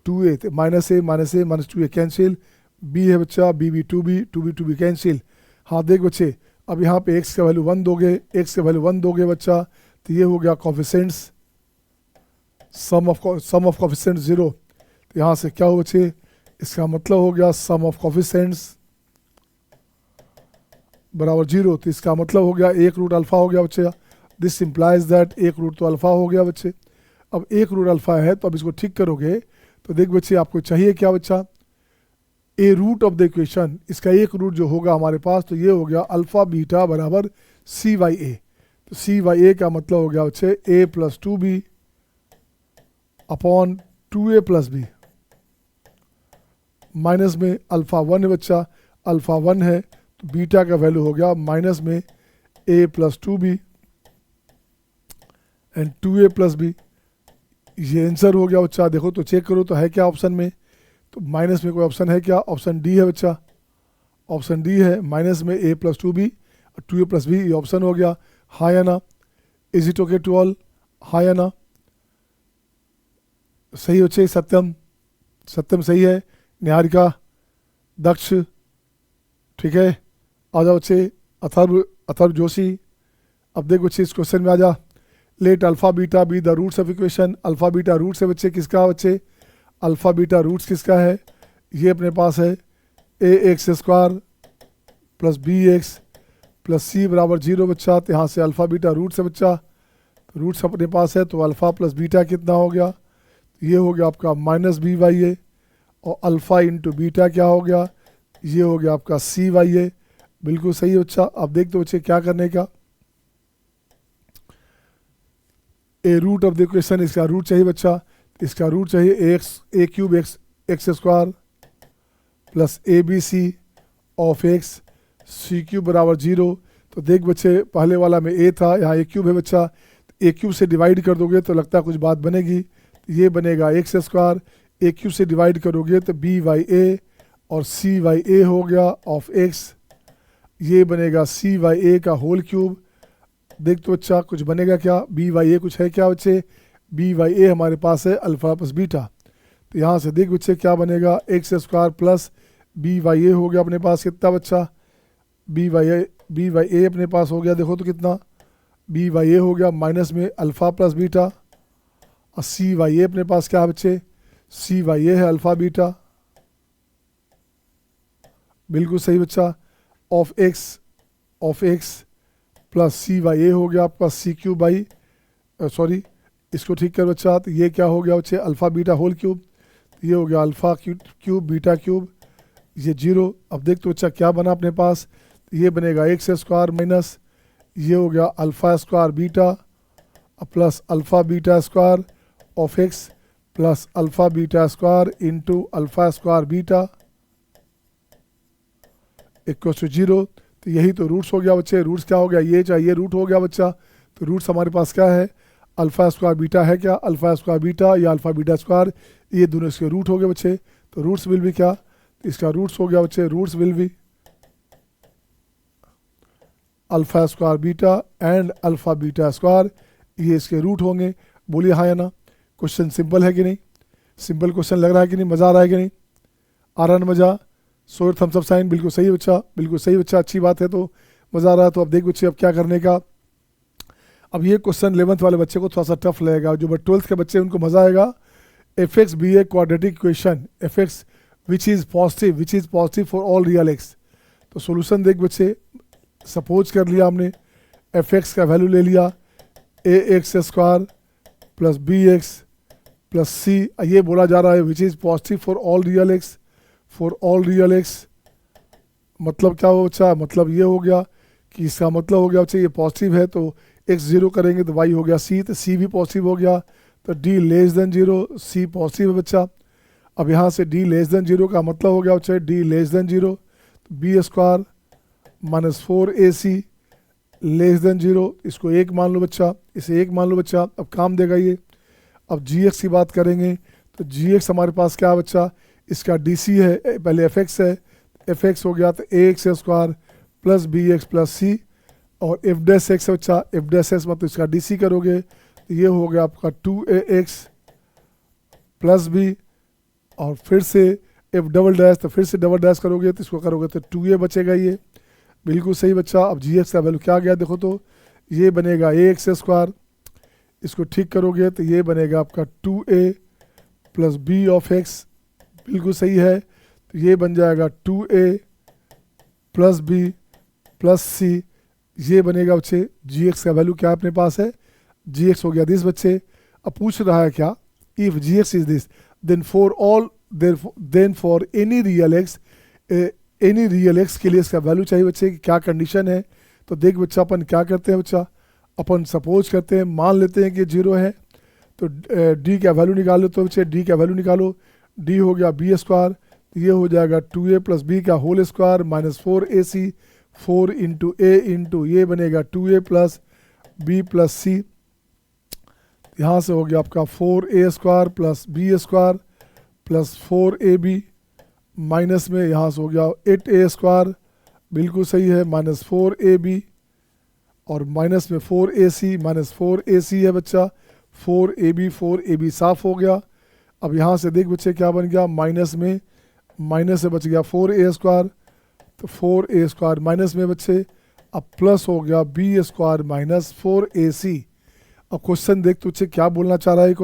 2a minus a minus 2a cancel, b है बच्चा b 2b कैंसिल। हाँ देख बच्चे, अब यहाँ पे x का वैल्यू 1 दोगे, x का वैल्यू 1 दोगे बच्चा, तो ये हो गया कोफिशिएंट्स, सम ऑफ कोफिशिएंट्स 0, तो यहाँ से क्या हो बच्चे, इसका मतलब हो गया सम ऑफ कोफिशिएंट्स बराबर 0, तो इसका मतलब हो गया 1 रूट अल्फा हो गया बच्चे। दिस इम्प्लाइज दैट 1 रूट तो अल्फा हो गया बच्चे। अब 1 रूट अल्फा है, तो अब इसको ठीक करोगे तो देख बच्चे आपको चाहिए क्या बच्चा, ए रूट ऑफ द इक्वेशन, इसका एक रूट जो होगा हमारे पास, तो ये हो गया अल्फा बीटा बराबर सी बाई ए, तो सी बाई ए का मतलब हो गया बच्चे a plus 2b upon 2a plus b, minus में अल्फा 1 है बच्चा, अल्फा 1 है तो बीटा का वैल्यू हो गया माइनस में a plus 2b and 2a plus b. ये आंसर हो गया बच्चा। देखो तो चेक करो तो है क्या ऑप्शन में, तो माइनस में कोई ऑप्शन है क्या, ऑप्शन डी है बच्चा, ऑप्शन डी है, माइनस में a प्लस 2b और 2a प्लस बी, ये ऑप्शन हो गया। हाँ या ना, is it okay to all, हाँ या ना, सही बच्चे, सत्यम, सत्यम सही है, निहारिका, दक्ष, ठीक है, आ जाओ बच्चे, अथर्व जोशी। अब देख बच्चे इस क्वेश्चन में आ जा, let alpha beta be the roots of equation, alpha beta roots है बच्चे किसका, बच्चे अल्फा बीटा रूट्स किसका है, ये अपने पास है A X square plus B X plus C बराबर 0 बच्चा, तो यहाँ से अल्फा बीटा रूट्स है बच्चा, तो रूट्स अपने पास है, तो अल्फा प्लस बीटा कितना हो गया, ये हो गया आपका माइनस बी वाई ए, और अल्फा इंटू बीटा क्या हो गया, ये हो गया आपका सी वाई ए। बिल्कुल सही है बच्चा। अब देख दो बच्चे क्या करने का, a root of the equation, इसका रूट चाहिए बच्चा, इसका रूट चाहिए A cube X square plus A B C of X C cube बराबर 0। तो देख बच्चे पहले वाला में ए था, यहाँ ए क्यूब है बच्चा, ए क्यूब से डिवाइड कर दोगे तो लगता है कुछ बात बनेगी, ये बनेगा एक्स स्क्वायर, ए क्यूब से डिवाइड करोगे तो बी वाई ए और सी वाई ए हो गया ऑफ एक्स, ये बनेगा सी वाई ए का होल क्यूब। देख तो बच्चा कुछ बनेगा क्या, बी वाई ए कुछ है क्या बच्चे, बी वाई ए हमारे पास है अल्फा प्लस बीटा, तो यहाँ से देख बच्चे क्या बनेगा, X square plus B by A हो गया अपने पास कितना बच्चा, बी वाई ए अपने पास हो गया, देखो तो कितना, बी वाई ए हो गया माइनस में अल्फा प्लस बीटा, और सी वाई ए अपने पास क्या है बच्चे, सी वाई ए है अल्फा बीटा, बिल्कुल सही बच्चा, of x plus C by A हो गया आपका सी क्यूब बाई, सॉरी इसको ठीक कर बच्चा, तो ये क्या हो गया बच्चे अल्फ़ा बीटा होल क्यूब, ये हो गया अल्फ़ा क्यूब बीटा क्यूब, ये 0। अब देख तो बच्चा क्या बना अपने पास, ये बनेगा एक्स स्क्वायर माइनस ये हो गया alpha square beta plus alpha beta square of x plus alpha beta square into alpha square beta equal to 0। तो यही तो रूट्स हो गया बच्चे, रूट्स क्या हो गया, ये चाहिए रूट हो गया बच्चा, तो रूट्स हमारे पास क्या है, अल्फ़ा स्क्वायर बीटा है क्या, अल्फ़ा स्क्वायर बीटा या अल्फ़ा बीटा स्क्वायर, ये दोनों इसके रूट हो गए बच्चे, तो रूट्स विल भी क्या, इसका रूट्स हो गया बच्चे, रूट्स विल भी alpha square beta and alpha beta square, ये इसके रूट होंगे। बोलिए हाँ या ना, क्वेश्चन सिंपल है कि नहीं, सिंपल क्वेश्चन लग रहा है कि नहीं, मज़ा आ रहा है कि नहीं, आ रहा है ना मज़ा, सो थम्स अप साइन, बिल्कुल सही बच्चा, बिल्कुल सही बच्चा, अच्छी बात है, तो मज़ा आ रहा है। तो अब देख बच्चे अब क्या करने का, अब ये क्वेश्चन 11th वाले बच्चे को थोड़ा सा टफ लगेगा, जो 12th के बच्चे उनको मज़ा आएगा। F x be a quadratic equation, f x which is positive for all real x. तो सोल्यूशन देख बच्चे, सपोज कर लिया हमने एफ एक्स का वैल्यू ले लिया A X square plus B X plus C, ये बोला जा रहा है which is positive for all real X, for all real X. मतलब क्या हो बच्चा, मतलब ये हो गया कि इसका मतलब हो गया बच्चा ये पॉजिटिव है तो एक्स जीरो करेंगे तो वाई हो गया सी, तो सी भी पॉजिटिव हो गया तो डी लेस देन जीरो, सी पॉजिटिव है बच्चा। अब यहाँ से डी लेस देन जीरो का मतलब हो गया बच्चा डी लेस देन जीरो, तो B square minus 4ac less than zero, इसको एक मान लो बच्चा, इसे एक मान लो बच्चा, अब काम देगा ये। अब जी एक्स की बात करेंगे तो जी एक्स हमारे पास क्या है बच्चा, इसका डी सी है, पहले एफ एक्स है, एफ एक्स हो गया तो A X square plus B X plus C, और एफ डैश एक्स है बच्चा, एफ डैश एक्स मतलब इसका डी सी करोगे तो ये हो गया आपका 2ax प्लस बी, और फिर से एफ डबल डैश, तो फिर से डबल डैश करोगे तो इसको करोगे तो 2a बचेगा, ये बिल्कुल सही बच्चा। अब जी एक्स का वैल्यू क्या आ गया देखो तो ये बनेगा ए एक्स स्क्वायर, इसको ठीक करोगे तो ये बनेगा आपका 2a plus b of x, बिल्कुल सही है, तो ये बन जाएगा 2a plus B plus C, ये बनेगा बच्चे जी एक्स का वैल्यू क्या अपने पास है, जी एक्स हो गया दिस बच्चे। अब पूछ रहा है क्या, if g x is this then for all then for any real x, any real x के लिए इसका वैल्यू चाहिए बच्चे कि क्या कंडीशन है। तो देख बच्चा अपन क्या करते हैं बच्चा, अपन सपोज करते हैं, मान लेते हैं कि जीरो है, तो डी का वैल्यू निकालो, तो बच्चे डी का वैल्यू निकालो, डी हो गया बी स्क्वायर, ये हो जाएगा 2a प्लस बी का whole square minus 4ac, 4 into A into ये बनेगा 2a प्लस बी प्लस सी, यहाँ से हो गया आपका 4a square plus B square plus 4ab, minus में यहाँ से हो गया 8a स्क्वायर, बिल्कुल सही है, माइनस 4ab, और माइनस में 4ac माइनस 4ac है बच्चा, 4ab साफ हो गया। अब यहाँ से देख बच्चे क्या बन गया, माइनस में माइनस से बच गया 4a स्क्वायर, तो 4a स्क्वायर माइनस में बच्चे, अब प्लस हो गया बी स्क्वायर माइनस 4ac। अब क्वेश्चन देख तुझे क्या बोलना चाह रहा है ये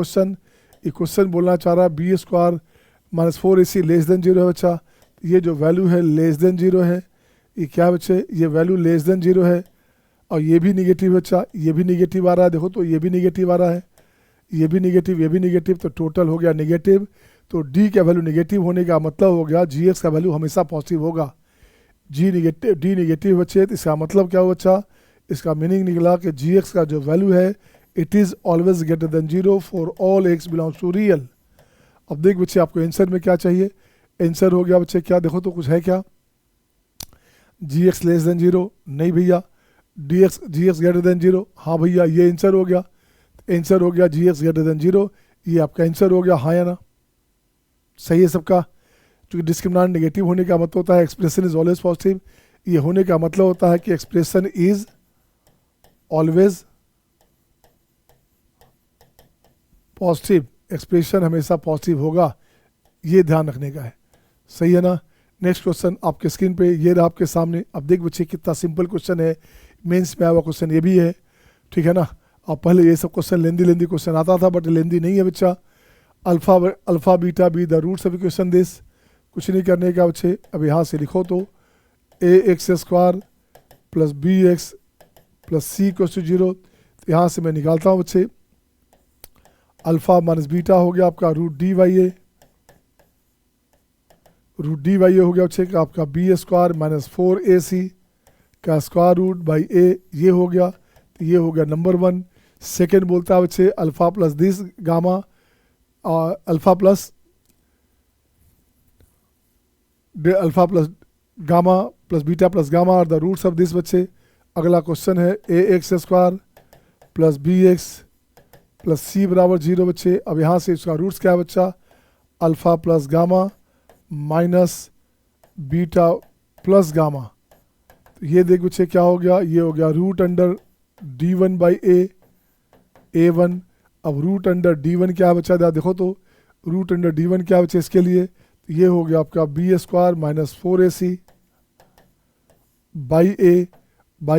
क्वेश्चन बोलना चाह रहा है b square minus 4ac less than zero है बच्चा, ये जो वैल्यू है लेस देन जीरो है, ये क्या बच्चे ये वैल्यू लेस देन जीरो है, और ये भी निगेटिव बच्चा, ये भी निगेटिव आ रहा है, देखो तो ये भी निगेटिव आ रहा है, ये भी निगेटिव, ये भी निगेटिव, तो टोटल हो गया निगेटिव। तो डी का वैल्यू निगेटिव होने का मतलब हो गया जी एक्स का वैल्यू हमेशा पॉजिटिव होगा, डी निगेटिव बच्चे, तो इसका मतलब क्या हो बच्चा, इसका मीनिंग निकला कि जी एक्स का जो वैल्यू है it is always greater than zero for all x belongs to real. अब देख बच्चे आपको आंसर में क्या चाहिए, आंसर हो गया बच्चे क्या, देखो तो कुछ है क्या, जी एक्स लेस देन जीरो, नहीं भैया, जी एक्स ग्रेटर देन जीरो, हाँ भैया ये आंसर हो गया, आंसर हो गया जी एक्स ग्रेटर देन जीरो, ये आपका आंसर हो गया, हाँ या ना, सही है सबका। क्योंकि डिस्क्रिमिनेंट नेगेटिव होने का मतलब होता है एक्सप्रेशन इज ऑलवेज पॉजिटिव, ये होने का मतलब होता है कि expression is always positive, expression हमेशा पॉजिटिव होगा, ये ध्यान रखने का है, सही है ना। नेक्स्ट क्वेश्चन आपके स्क्रीन पे ये रहा आपके सामने। अब देख बच्चे कितना सिंपल क्वेश्चन है, मेंस में आया हुआ क्वेश्चन ये भी है, ठीक है ना। अब पहले ये सब क्वेश्चन लेंदी क्वेश्चन आता था, बट लेंदी नहीं है बच्चा। Alpha beta be the roots of equation this, कुछ नहीं करने का बच्चे। अब यहाँ से लिखो तो A X square plus B X plus C equals to zero, तो यहाँ से मैं निकालता हूँ बच्चे, अल्फा माइनस बीटा हो गया आपका रूट डी वाई ए हो गया बच्चे का आपका बी स्क्वायर माइनस 4ac का स्क्वायर रूट बाई ए, ये हो गया, तो ये हो गया नंबर वन। सेकेंड बोलता है बच्चे alpha plus this gamma, alpha plus gamma plus beta plus gamma और द रूट्स ऑफ दिस बच्चे। अगला क्वेश्चन है A X square plus B X plus C बराबर जीरो बच्चे। अब यहाँ से इसका रूट्स क्या है बच्चा, alpha plus gamma minus beta plus gamma, तो ये देख बच्चे क्या हो गया, ये हो गया root under D one by a one. अब रूट अंडर डी वन क्या है बच्चा, देखो तो रूट अंडर डी वन क्या बच्चे इसके लिए, तो ये हो गया आपका B square minus 4ac by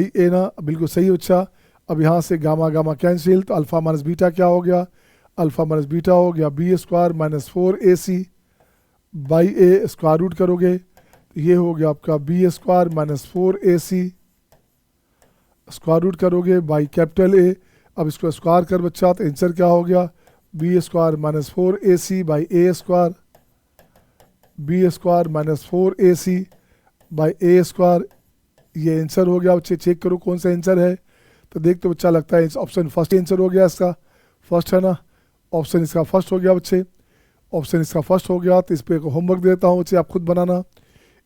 A ना, बिल्कुल सही बच्चा। अब यहाँ से गामा गामा कैंसिल, तो अल्फा माइनस बीटा क्या हो गया, अल्फा माइनस बीटा हो गया B square minus 4ac by A, square root करोगे तो ये हो गया आपका B square minus 4ac, square root करोगे बाई कैपिटल ए। अब इसको स्क्वायर कर बच्चा, तो आंसर क्या हो गया B square minus 4ac by A square, B square minus 4ac by A square. ये आंसर हो गया बच्चे। चेक करो कौन सा आंसर है, तो देख तो बच्चा लगता है ऑप्शन फर्स्ट आंसर हो गया इसका, फर्स्ट है ना, ऑप्शन इसका फर्स्ट हो गया बच्चे, ऑप्शन इसका फर्स्ट हो गया। तो इस पर होमवर्क देता हूँ बच्चे, आप खुद बनाना।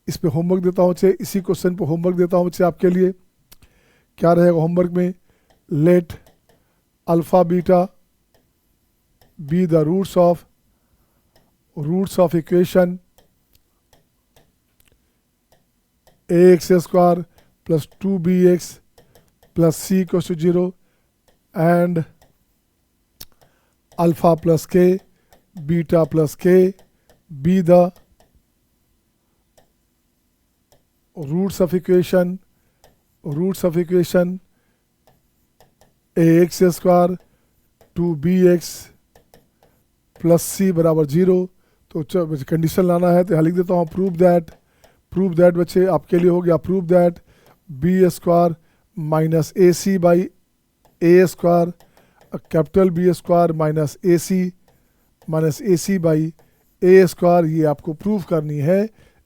इस पर होमवर्क देता हूँ बच्चे, इसी क्वेश्चन पर होमवर्क देता हूँ बच्चे आपके लिए। क्या रहेगा होमवर्क में, let alpha beta be the roots of equation ax square plus 2bx plus c equals to 0 and alpha plus k beta plus k be the roots of equation ax square 2bx plus c बराबर 0। तो condition लाना है, तो यहाँ लिख देता हूँ prove that बच्चे आपके लिए हो गया, prove that b square minus a c by A square, capital B square minus a c by A square, ये आपको प्रूव करनी है,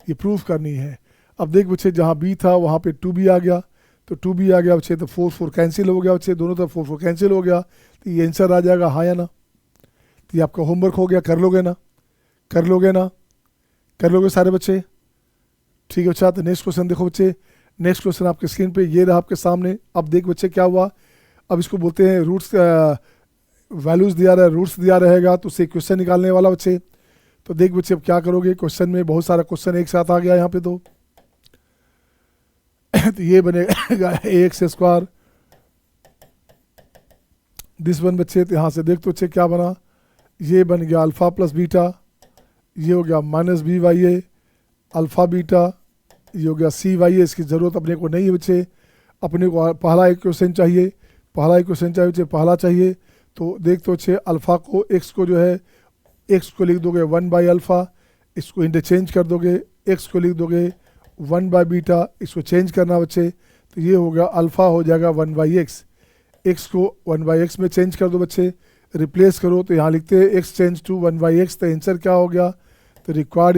ये प्रूव करनी है। अब देख बच्चे जहाँ बी था वहाँ पे 2b आ गया, तो 2b आ गया बच्चे, तो 4 कैंसिल हो गया बच्चे, दोनों तरफ 4 कैंसिल हो गया, तो ये आंसर आ जाएगा हाँ या ना। तो ये आपका होमवर्क हो गया, कर लोगे सारे बच्चे, ठीक है बच्चा। तो नेक्स्ट क्वेश्चन देखो बच्चे, नेक्स्ट क्वेश्चन आपके स्क्रीन पे ये रहा आपके सामने। अब देख बच्चे क्या हुआ, अब इसको बोलते हैं रूट्स, वैल्यूज दिया रहा है, रूट्स दिया रहेगा, तो उससे क्वेश्चन निकालने वाला बच्चे। तो देख बच्चे अब क्या करोगे, क्वेश्चन में बहुत सारा क्वेश्चन एक साथ आ गया यहाँ पे। तो ये बनेगा ax स्क्वायर, दिस वन बच्चे। तो यहाँ से देख तो बच्चे क्या बना, ये बन गया अल्फा प्लस बीटा, ये हो गया minus B by A alpha beta, ये हो गया सी वाई ए। इसकी ज़रूरत अपने को नहीं है बच्चे, अपने को पहला इक्वेशन चाहिए, पहला चाहिए। तो देख तो बच्चे अल्फ़ा को एक्स को जो है, एक्स को लिख दोगे 1 बाई अल्फ़ा, इसको इंटरचेंज कर दोगे, एक्स को लिख दोगे 1 बाई बीटा, इसको चेंज करना बच्चे। तो ये हो गया अल्फ़ा हो जाएगा 1 बाई एक्स, एक्स को 1 बाई एक्स में चेंज कर दो बच्चे, रिप्लेस करो। तो यहाँ लिखते हैं x change to 1 by x, तो आंसर क्या हो गया, तो रिक्वायर्ड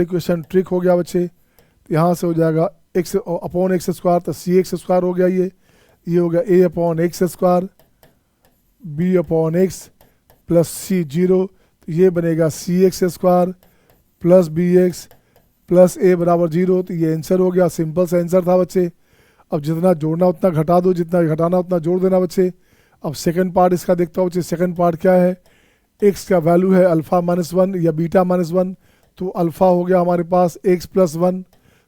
इक्वेशन ट्रिक हो गया बच्चे। तो यहाँ से हो जाएगा एक्स अपॉन एक्स स्क्वायर, तो सी एक्स स्क्वायर हो गया, ये हो गया A upon X square B upon X plus C 0, तो ये बनेगा C X square plus B X plus A बराबर 0। तो ये आंसर हो गया, सिंपल सा आंसर था बच्चे। अब जितना जोड़ना उतना घटा दो, जितना घटाना उतना जोड़ देना बच्चे। अब सेकंड पार्ट इसका देखता हूँ बच्चे, सेकंड पार्ट क्या है, एक्स का वैल्यू है अल्फ़ा माइनस 1 या बीटा माइनस 1, तो अल्फ़ा हो गया हमारे पास एक्स प्लस 1,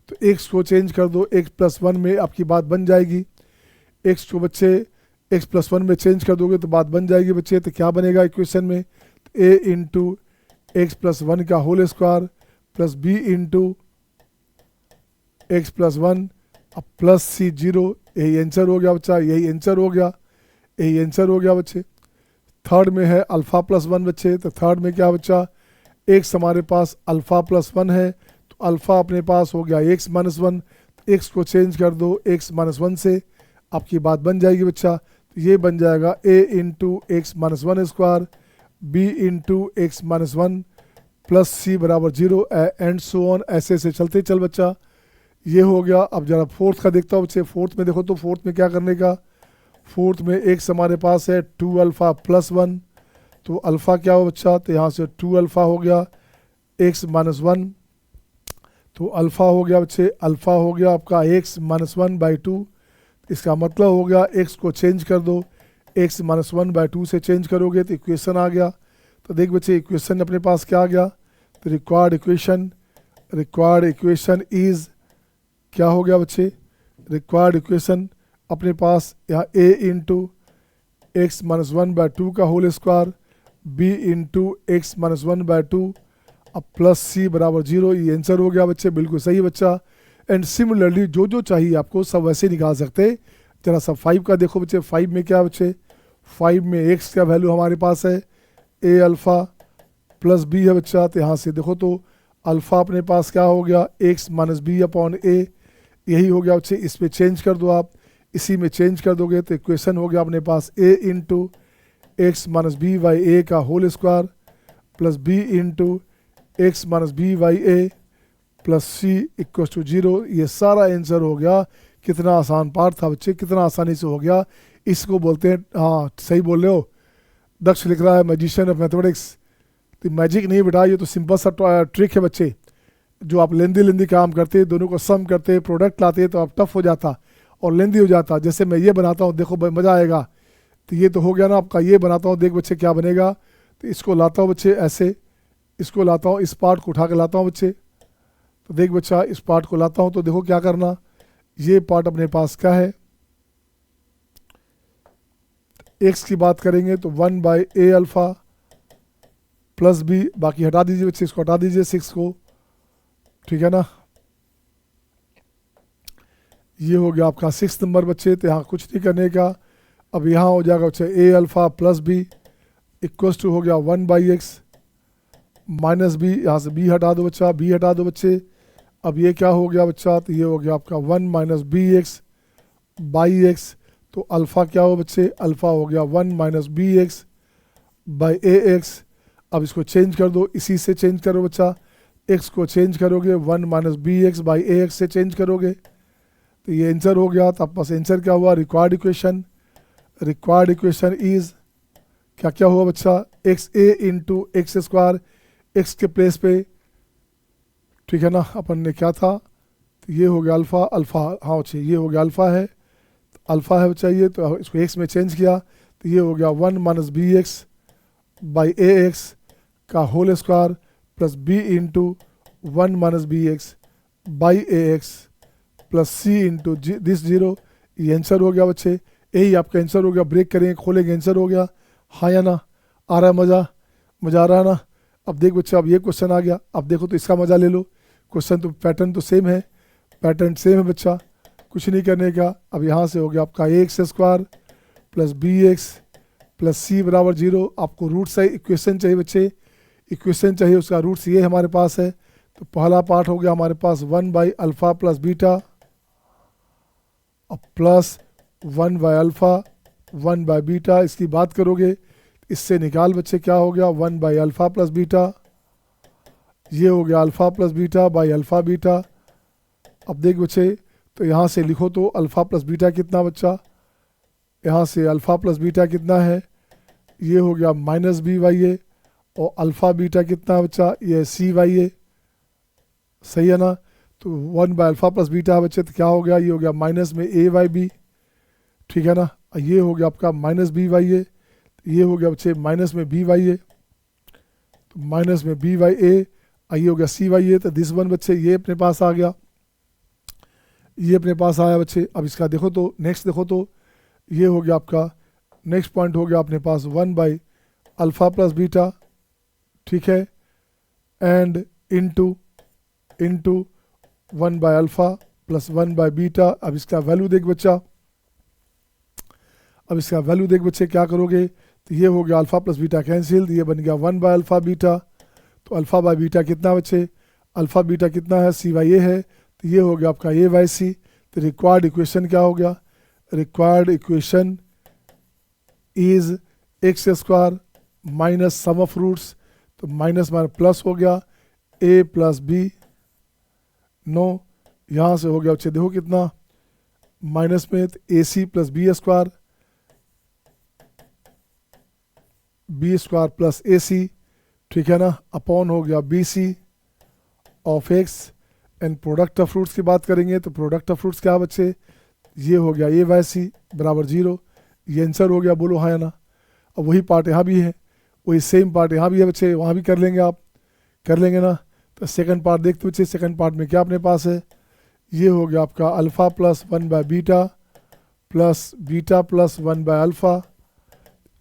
तो एक्स को चेंज कर दो, एक्स प्लस 1 में आपकी बात बन जाएगी। एक्स को बच्चे एक्स प्लस 1 में चेंज कर दोगे तो बात बन जाएगी बच्चे। तो क्या बनेगा इक्वेशन में, ए इंटू एक्स प्लस 1 का whole square plus B into x plus 1 अब प्लस सी 0, यही आंसर हो गया बच्चा, यही आंसर हो गया बच्चे। थर्ड में है अल्फ़ा प्लस 1 बच्चे, तो थर्ड में क्या बच्चा, एक्स हमारे पास अल्फ़ा प्लस 1 है, तो अल्फ़ा अपने पास हो गया एक्स माइनस 1, एक्स को चेंज कर दो एक्स माइनस 1 से, आपकी बात बन जाएगी बच्चा। तो ये बन जाएगा A into x minus 1 square B into x minus 1 plus C बराबर 0 एंड सो ऑन, ऐसे ऐसे चलते चल बच्चा। ये हो गया। अब जरा फोर्थ का देखता हूँ बच्चे, फोर्थ में देखो तो फोर्थ में क्या करने का, फोर्थ में एक्स हमारे पास है 2 अल्फ़ा प्लस 1, तो अल्फ़ा क्या हो बच्चा, तो यहाँ से 2 अल्फ़ा हो गया एक्स माइनस 1, तो अल्फ़ा हो गया बच्चे, अल्फ़ा हो गया आपका एक्स माइनस 1 बाई 2। इसका मतलब हो गया एक्स को चेंज कर दो, एक्स माइनस 1 बाई 2 से चेंज करोगे तो इक्वेशन आ गया। तो देख बच्चे इक्वेशन अपने पास क्या आ गया, तो रिक्वायर्ड इक्वेशन इज़ क्या हो गया बच्चे, रिक्वायर्ड इक्वेशन अपने पास यहाँ a into x minus 1 by 2 का whole square B into x minus 1 by 2 अब प्लस सी बराबर 0, ये आंसर हो गया बच्चे, बिल्कुल सही बच्चा। एंड सिमिलरली जो चाहिए आपको सब वैसे निकाल सकते हैं। जरा सा 5 का देखो बच्चे, 5 में क्या बच्चे, 5 में एक्स का वैल्यू हमारे पास है ए अल्फ़ा प्लस बी है बच्चा। तो यहाँ से देखो तो अल्फ़ा अपने पास क्या हो गया एक्स माइनस बी अपॉन ए, यही हो गया बच्चे। इस पर चेंज कर दो आप, इसी में चेंज कर दोगे तो इक्वेशन हो गया अपने पास A into x minus B by A का whole square plus B into x minus B by A plus C equal to 0। ये सारा आंसर हो गया। कितना आसान पार्ट था बच्चे, कितना आसानी से हो गया। इसको बोलते हैं, हाँ सही बोल रहे हो, दक्ष लिख रहा है मैजिशियन ऑफ मैथमेटिक्स। तो मैजिक नहीं बेटा, ये तो सिंपल सा ट्रिक है बच्चे। जो आप लेंदी काम करते, दोनों को सम करते, प्रोडक्ट लाते तो आप टफ हो जाता और लेंदी हो जाता। जैसे मैं ये बनाता हूँ, देखो मज़ा आएगा। तो ये तो हो गया ना आपका, ये बनाता हूँ, देख बच्चे क्या बनेगा। तो इसको लाता हूँ बच्चे ऐसे, इसको लाता हूँ, इस पार्ट को उठा के लाता हूँ बच्चे। तो देख बच्चा, इस पार्ट को लाता हूँ तो देखो क्या करना, ये पार्ट अपने पास क्या है, एक्स की बात करेंगे तो 1 by a alpha plus b, बाकी हटा दीजिए बच्चे, इसको हटा दीजिए 6 को, ठीक है ना। ये हो गया आपका 6 नंबर बच्चे। तो यहाँ कुछ नहीं करने का। अब यहाँ हो जाएगा बच्चे A alpha plus B equals to हो गया 1 बाई एक्स माइनस बी, यहाँ से बी हटा दो बच्चा, बी हटा दो बच्चे। अब ये क्या हो गया बच्चा, तो ये हो गया आपका 1 minus B x by x. तो अल्फ़ा क्या हो बच्चे, अल्फ़ा हो गया 1 minus B x by A x. अब इसको चेंज कर दो, इसी से चेंज करो बच्चा, एक्स को चेंज करोगे 1 minus B x by A x से चेंज करोगे। तो ये आंसर हो गया। तो आपके पास आंसर क्या हुआ, required equation. Required equation is क्या क्या हुआ बच्चा, एक्स ए इंटू एक्स स्क्वायर, एक्स के प्लेस पे, ठीक है ना, अपन ने क्या था, तो ये हो गया अल्फ़ा, अल्फ़ा हाँ बच्चे ये हो गया अल्फ़ा है, अल्फ़ा है बच्चा ये, तो इसको एक्स में चेंज किया तो ये हो गया 1 minus B x by A X का whole square plus B into 1 minus B x by A X plus C into this 0। ये आंसर हो गया बच्चे, यही आपका आंसर हो गया। ब्रेक करेंगे, खोलेंगे, आंसर हो गया। हाँ या ना, आ रहा है मज़ा, मज़ा आ रहा है ना। अब देख बच्चा, अब ये क्वेश्चन आ गया, अब देखो तो इसका मज़ा ले लो। क्वेश्चन तो पैटर्न तो सेम है, पैटर्न सेम है बच्चा, कुछ नहीं करने का। अब यहाँ से हो गया आपका A X square plus B X plus C बराबर 0। आपको रूट से इक्वेशन चाहिए बच्चे, इक्वेशन चाहिए, उसका रूट्स ये हमारे पास है। तो पहला पार्ट हो गया हमारे पास 1 बाई अल्फ़ा प्लस बीटा और plus 1 by alpha 1 by beta. इसकी बात करोगे इससे निकाल बच्चे, क्या हो गया 1 बाई अल्फ़ा प्लस बीटा, ये हो गया alpha plus beta by alpha beta. अब देख बच्चे, तो यहाँ से लिखो तो अल्फ़ा प्लस बीटा कितना बच्चा, यहाँ से अल्फ़ा प्लस बीटा कितना है, ये हो गया माइनस बी वाई ए, और अल्फ़ा बीटा कितना बच्चा, ये सी वाई ए, सही है ना। तो 1 बाई अल्फ़ा प्लस बीटा बच्चे, तो क्या हो गया, ये हो गया माइनस में ए वाई बी, ठीक है ना। ये हो गया आपका माइनस बी वाई ए, ये हो गया बच्चे माइनस में बी वाई ए, तो माइनस में बी वाई ए, ये हो गया सी वाई ए। तो दिस वन बच्चे ये अपने पास आ गया, ये अपने पास आया बच्चे। अब इसका देखो तो नेक्स्ट देखो तो ये हो गया आपका नेक्स्ट पॉइंट हो गया अपने पास 1 बाई अल्फ़ा प्लस बीटा, ठीक है, and into 1 by alpha plus 1 by beta. अब इसका वैल्यू देख बच्चा, अब इसका वैल्यू देख बच्चे, क्या करोगे, तो ये हो गया अल्फ़ा प्लस बीटा कैंसिल, ये बन गया 1 बाई अल्फ़ा बीटा। तो अल्फ़ा बाई बीटा कितना बच्चे, अल्फ़ा बीटा कितना है, सी वाई ए है, तो ये हो गया आपका ए वाई सी। तो रिक्वायर्ड इक्वेशन क्या हो गया, required equation is x square minus sum of roots, तो माइनस माइनस प्लस हो गया ए प्लस बी, नो यहाँ से हो गया बच्चे देखो कितना माइनस में, तो A C plus B square, B square plus A C, ठीक है ना, अपॉन हो गया B C of X. And product of roots की बात करेंगे तो प्रोडक्ट ऑफ फ्रूट्स क्या बच्चे, ये हो गया ए वाई सी बराबर 0। ये आंसर हो गया, बोलो हाँ या ना। अब वही पार्ट यहाँ भी है, वही सेम पार्ट यहाँ भी है बच्चे, वहाँ भी कर लेंगे, आप कर लेंगे ना। तो सेकंड पार्ट देखते बच्चे, सेकंड पार्ट में क्या अपने पास है, ये हो गया आपका alpha plus 1 by beta plus beta plus 1 by alpha.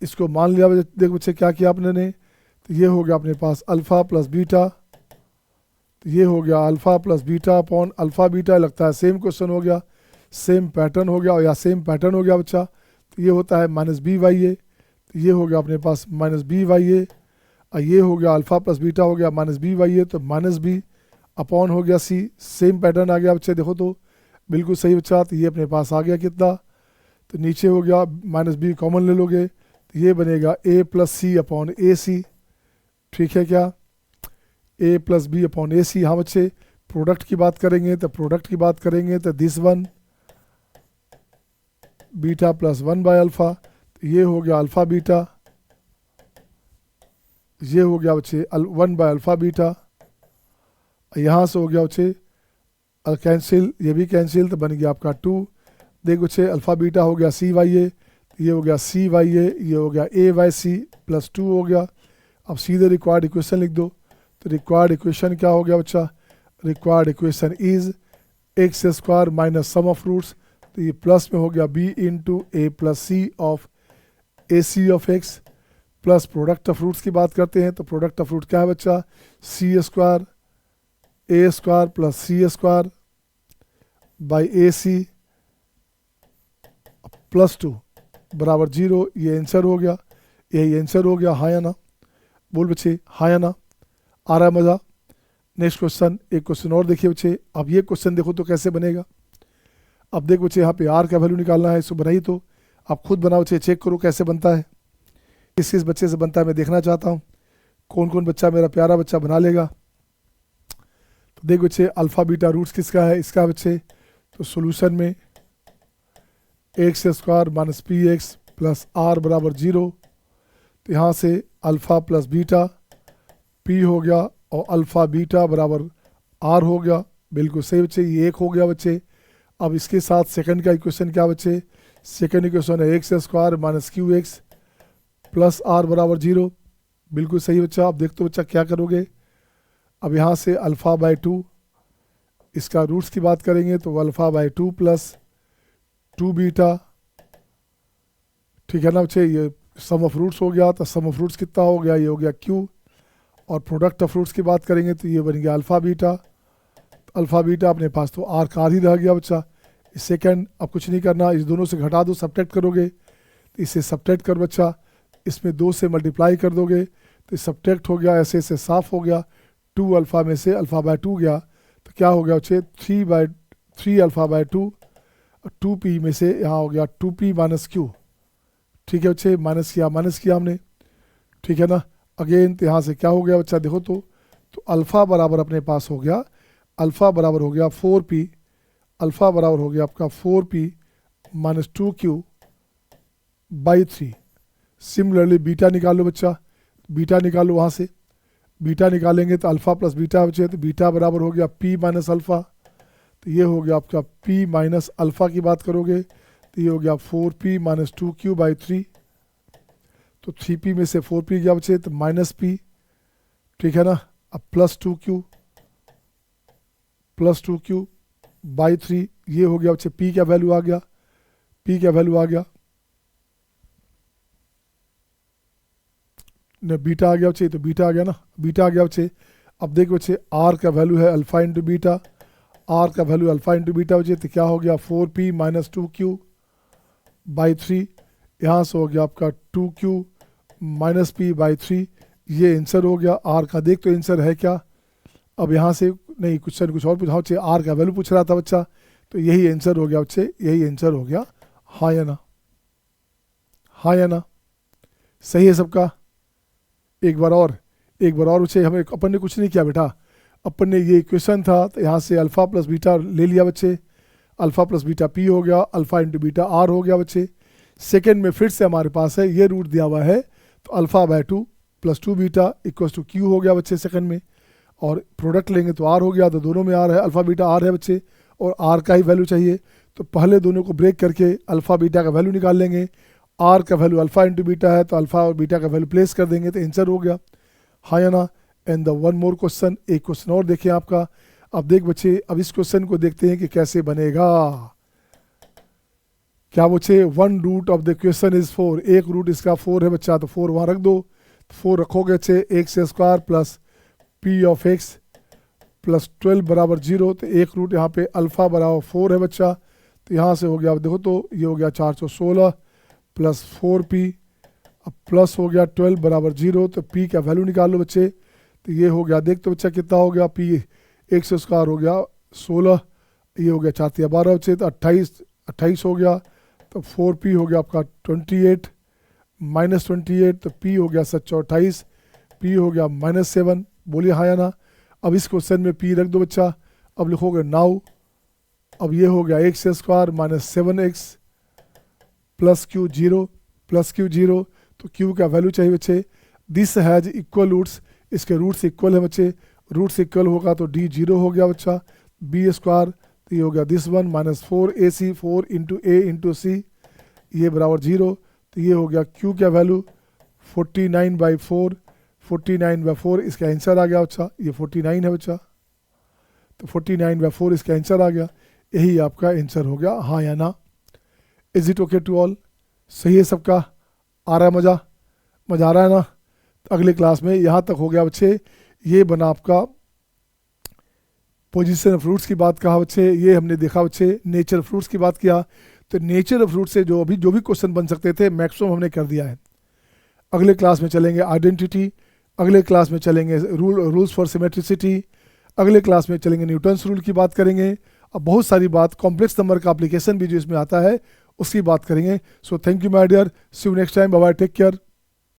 इसको मान लिया देख बच्चे क्या किया आपने ने, तो ये हो गया अपने पास अल्फ़ा प्लस बीटा, तो ये हो गया alpha plus beta upon alpha beta. लगता है सेम क्वेश्चन हो गया, सेम पैटर्न हो गया, या सेम पैटर्न हो गया बच्चा। तो ये होता है माइनस बी वाई ए, तो ये हो गया अपने पास माइनस बी वाई ए, और ये हो गया अल्फ़ा प्लस बीटा हो गया माइनस बी वाई ए, तो माइनस बी अपॉन हो गया सी। सेम पैटर्न आ गया बच्चे, देखो तो बिल्कुल सही बच्चा। तो ये अपने पास आ गया कितना, तो नीचे हो गया माइनस बी कॉमन ले लोगे, ये बनेगा ए प्लस सी अपॉन ए सी, ठीक है क्या, ए प्लस बी अपॉन ए सी। हाँ बच्चे, प्रोडक्ट की बात करेंगे तो this one beta plus 1 bye alpha, तो ये हो गया अल्फ़ा बीटा, ये हो गया बच्चे 1 बाय अल्फ़ा बीटा। यहाँ से हो गया बच्चे कैंसिल, ये भी कैंसिल, तो बन गया आपका 2। देखो बच्चे अल्फ़ा बीटा हो गया सी वाई ए, ये हो गया सी वाई ए, ये हो गया ए वाई सी प्लस 2 हो गया। अब सीधे रिक्वायर्ड इक्वेशन लिख दो, तो रिक्वायर्ड इक्वेशन क्या हो गया बच्चा, required equation is x square minus sum of roots, तो ये प्लस में हो गया b into a plus c of a c of x, plus product of roots की बात करते हैं, तो प्रोडक्ट ऑफ रूट क्या है बच्चा, C square A square plus C square by A C plus 2 बराबर 0। ये आंसर हो गया, यही आंसर हो गया, हाँ या ना, बोल बच्चे हाँ या ना, आ रहा है मज़ा। नेक्स्ट क्वेश्चन, एक क्वेश्चन और देखिए बच्चे। अब ये क्वेश्चन देखो तो कैसे बनेगा। अब देखो बच्चे, यहाँ पे आर का वैल्यू निकालना है, इसको बनाई तो आप खुद बनाओ बच्चे, चेक करो कैसे बनता है, किस बच्चे से बनता है, मैं देखना चाहता हूँ कौन कौन बच्चा मेरा प्यारा बच्चा बना लेगा। तो देखो बच्चे, अल्फ़ा बीटा रूट्स किसका है, इसका बच्चे, तो सोल्यूशन में x square minus p x plus r बराबर 0, तो यहाँ से अल्फ़ा प्लस बीटा पी हो गया और अल्फ़ा बीटा बराबर आर हो गया, बिल्कुल सही बच्चे, ये एक हो गया बच्चे। अब इसके साथ सेकंड का इक्वेशन क्या बच्चे, सेकंड इक्वेशन है x square minus q x plus r बराबर 0, बिल्कुल सही बच्चा। अब देखते बच्चा क्या करोगे, अब यहाँ से अल्फ़ा बाई 2, इसका रूट्स की बात करेंगे तो अल्फ़ा बाई 2 प्लस 2 बीटा, ठीक है ना बच्चे, ये सम ऑफ रूट्स हो गया, तो सम ऑफ रूट्स कितना हो गया, ये हो गया क्यू, और प्रोडक्ट ऑफ रूट्स की बात करेंगे तो ये बन गया अल्फ़ा बीटा। अल्फ़ा बीटा अपने पास तो आर का ही रह गया बच्चा। सेकंड, अब कुछ नहीं करना, इस दोनों से घटा दो, सब्ट्रैक्ट करोगे तो इसे सब्ट्रैक्ट कर बच्चा, इसमें 2 से मल्टीप्लाई कर दोगे तो सब्ट्रैक्ट हो गया, ऐसे ऐसे साफ हो गया, 2 अल्फ़ा में से अल्फ़ा बाय 2 गया, तो क्या हो गया बच्चे 3 अल्फ़ा बाय 2, 2 पी में से यहाँ हो गया 2 पी माइनस क्यू, ठीक है बच्चे, माइनस किया हमने, ठीक है ना। अगेन तो यहाँ से क्या हो गया बच्चा, देखो तो अल्फ़ा बराबर अपने पास हो गया, अल्फ़ा बराबर हो गया 4p, अल्फ़ा बराबर हो गया आपका 4p minus 2q by 3। Similarly beta निकालो बच्चा, बीटा निकालो, वहाँ से बीटा निकालेंगे तो अल्फ़ा प्लस बीटा बचे, तो बीटा बराबर हो गया p माइनस अल्फ़ा, तो ये हो गया आपका p माइनस अल्फ़ा की बात करोगे तो ये हो गया 4p माइनस 2q बाई 3, तो 3p में से 4p गया बचे तो माइनस p, ठीक है ना। अब प्लस 2q बाई 3, ये हो गया बच्चे p का वैल्यू आ गया, p का वैल्यू आ गया न, बीटा आ गया बच्चे, तो बीटा आ गया ना, बीटा आ गया बच्चे। अब देखो बच्चे, r का वैल्यू है अल्फ़ा इंटू बीटा, r का वैल्यू अल्फ़ा इंटू बीटा बच्चे, तो क्या हो गया 4p माइनस 2q बाई 3, यहाँ से हो गया आपका 2q माइनस p बाई 3, ये आंसर हो गया r का। देख तो आंसर है क्या, अब यहाँ से नहीं कुछ और पूछा बच्चे, r का वैल्यू पूछ रहा था बच्चा, तो यही आंसर हो गया बच्चे, यही आंसर हो गया, हाँ या ना, हाँ या ना, सही है सबका। एक बार और बच्चे, हमें अपन ने कुछ नहीं किया बेटा, अपन ने ये इक्वेशन था तो यहाँ से अल्फ़ा प्लस बीटा ले लिया बच्चे, अल्फ़ा प्लस बीटा p हो गया, अल्फ़ा इंटू बीटा r हो गया बच्चे। सेकंड में फिर से हमारे पास है ये रूट दिया हुआ है, तो alpha by 2 plus 2 beta equal to q हो गया बच्चे सेकंड में, और प्रोडक्ट लेंगे तो r हो गया, तो दोनों में r है, अल्फ़ा बीटा r है बच्चे, और r का ही वैल्यू चाहिए, तो पहले दोनों को ब्रेक करके अल्फ़ा बीटा का वैल्यू निकाल लेंगे, r का वैल्यू अल्फ़ा इंटू बीटा है तो अल्फ़ा और बीटा का वैल्यू प्लेस कर देंगे, तो आंसर हो गया, हाँ या ना। And the one more question, एक क्वेश्चन और देखिए आपका। अब देख बच्चे, अब इस क्वेश्चन को देखते हैं कि कैसे बनेगा। क्या बच्चे, 1 root of the question is 4, एक रूट इसका 4 है बच्चा, तो 4 वहाँ रख दो, 4 रखोगे बच्चे, x square plus p of x plus 12 बराबर 0, तो एक रूट यहाँ पे अल्फ़ा बराबर 4 है बच्चा, तो यहाँ से हो गया, देखो तो ये हो गया 416 प्लस 4p, अब प्लस हो गया 12 बराबर 0, तो p का वैल्यू निकालो बच्चे, तो ये हो गया, देख तो बच्चा कितना हो गया, p एक्स स्क्वायर हो गया 16, ये हो गया 4 या 12 बच्चे, तो 28 हो गया, तो 4p हो गया आपका 28 -28, तो p हो गया 728, p हो गया -7, बोलिए हाँ या ना। अब इस क्वेश्चन में p रख दो बच्चा, अब लिखोगे नाउ, अब ये हो गया x² minus 7x plus q 0 plus q 0, तो q का वैल्यू चाहिए बच्चे। दिस हैज इक्वल रूट्स, इसके रूट्स इक्वल है बच्चे, रूट्स इक्वल होगा तो d 0 हो गया बच्चा, b², तो ये हो गया this one minus 4ac, 4 into a into C, ये बराबर 0, तो ये हो गया q का वैल्यू 49/4, 49/4 इसका आंसर आ गया बच्चा, ये 49 है बच्चा, तो 49/4 इसका आंसर आ गया, यही आपका आंसर हो गया हाँ या ना। Is it okay to all? सही है सबका? आ रहा है मज़ा? मज़ा आ रहा है ना? तो अगले क्लास में यहाँ तक हो गया बच्चे, ये बना आपका पोजीशन ऑफ फ्रूट्स की बात कहा बच्चे, ये हमने देखा बच्चे नेचर ऑफ फ्रूट्स की बात किया। तो नेचर ऑफ फ्रूट से जो भी क्वेश्चन बन सकते थे मैक्सिमम हमने कर दिया है। अगले क्लास में चलेंगे आइडेंटिटी, अगले क्लास में चलेंगे रूल्स फॉर सिमेट्रिसिटी, अगले क्लास में चलेंगे न्यूटन्स रूल की बात करेंगे। अब बहुत सारी बात, कॉम्प्लेक्स नंबर का एप्लीकेशन भी जो इसमें आता है उसकी बात करेंगे। So thank you my dear, see you next time, bye bye, take care.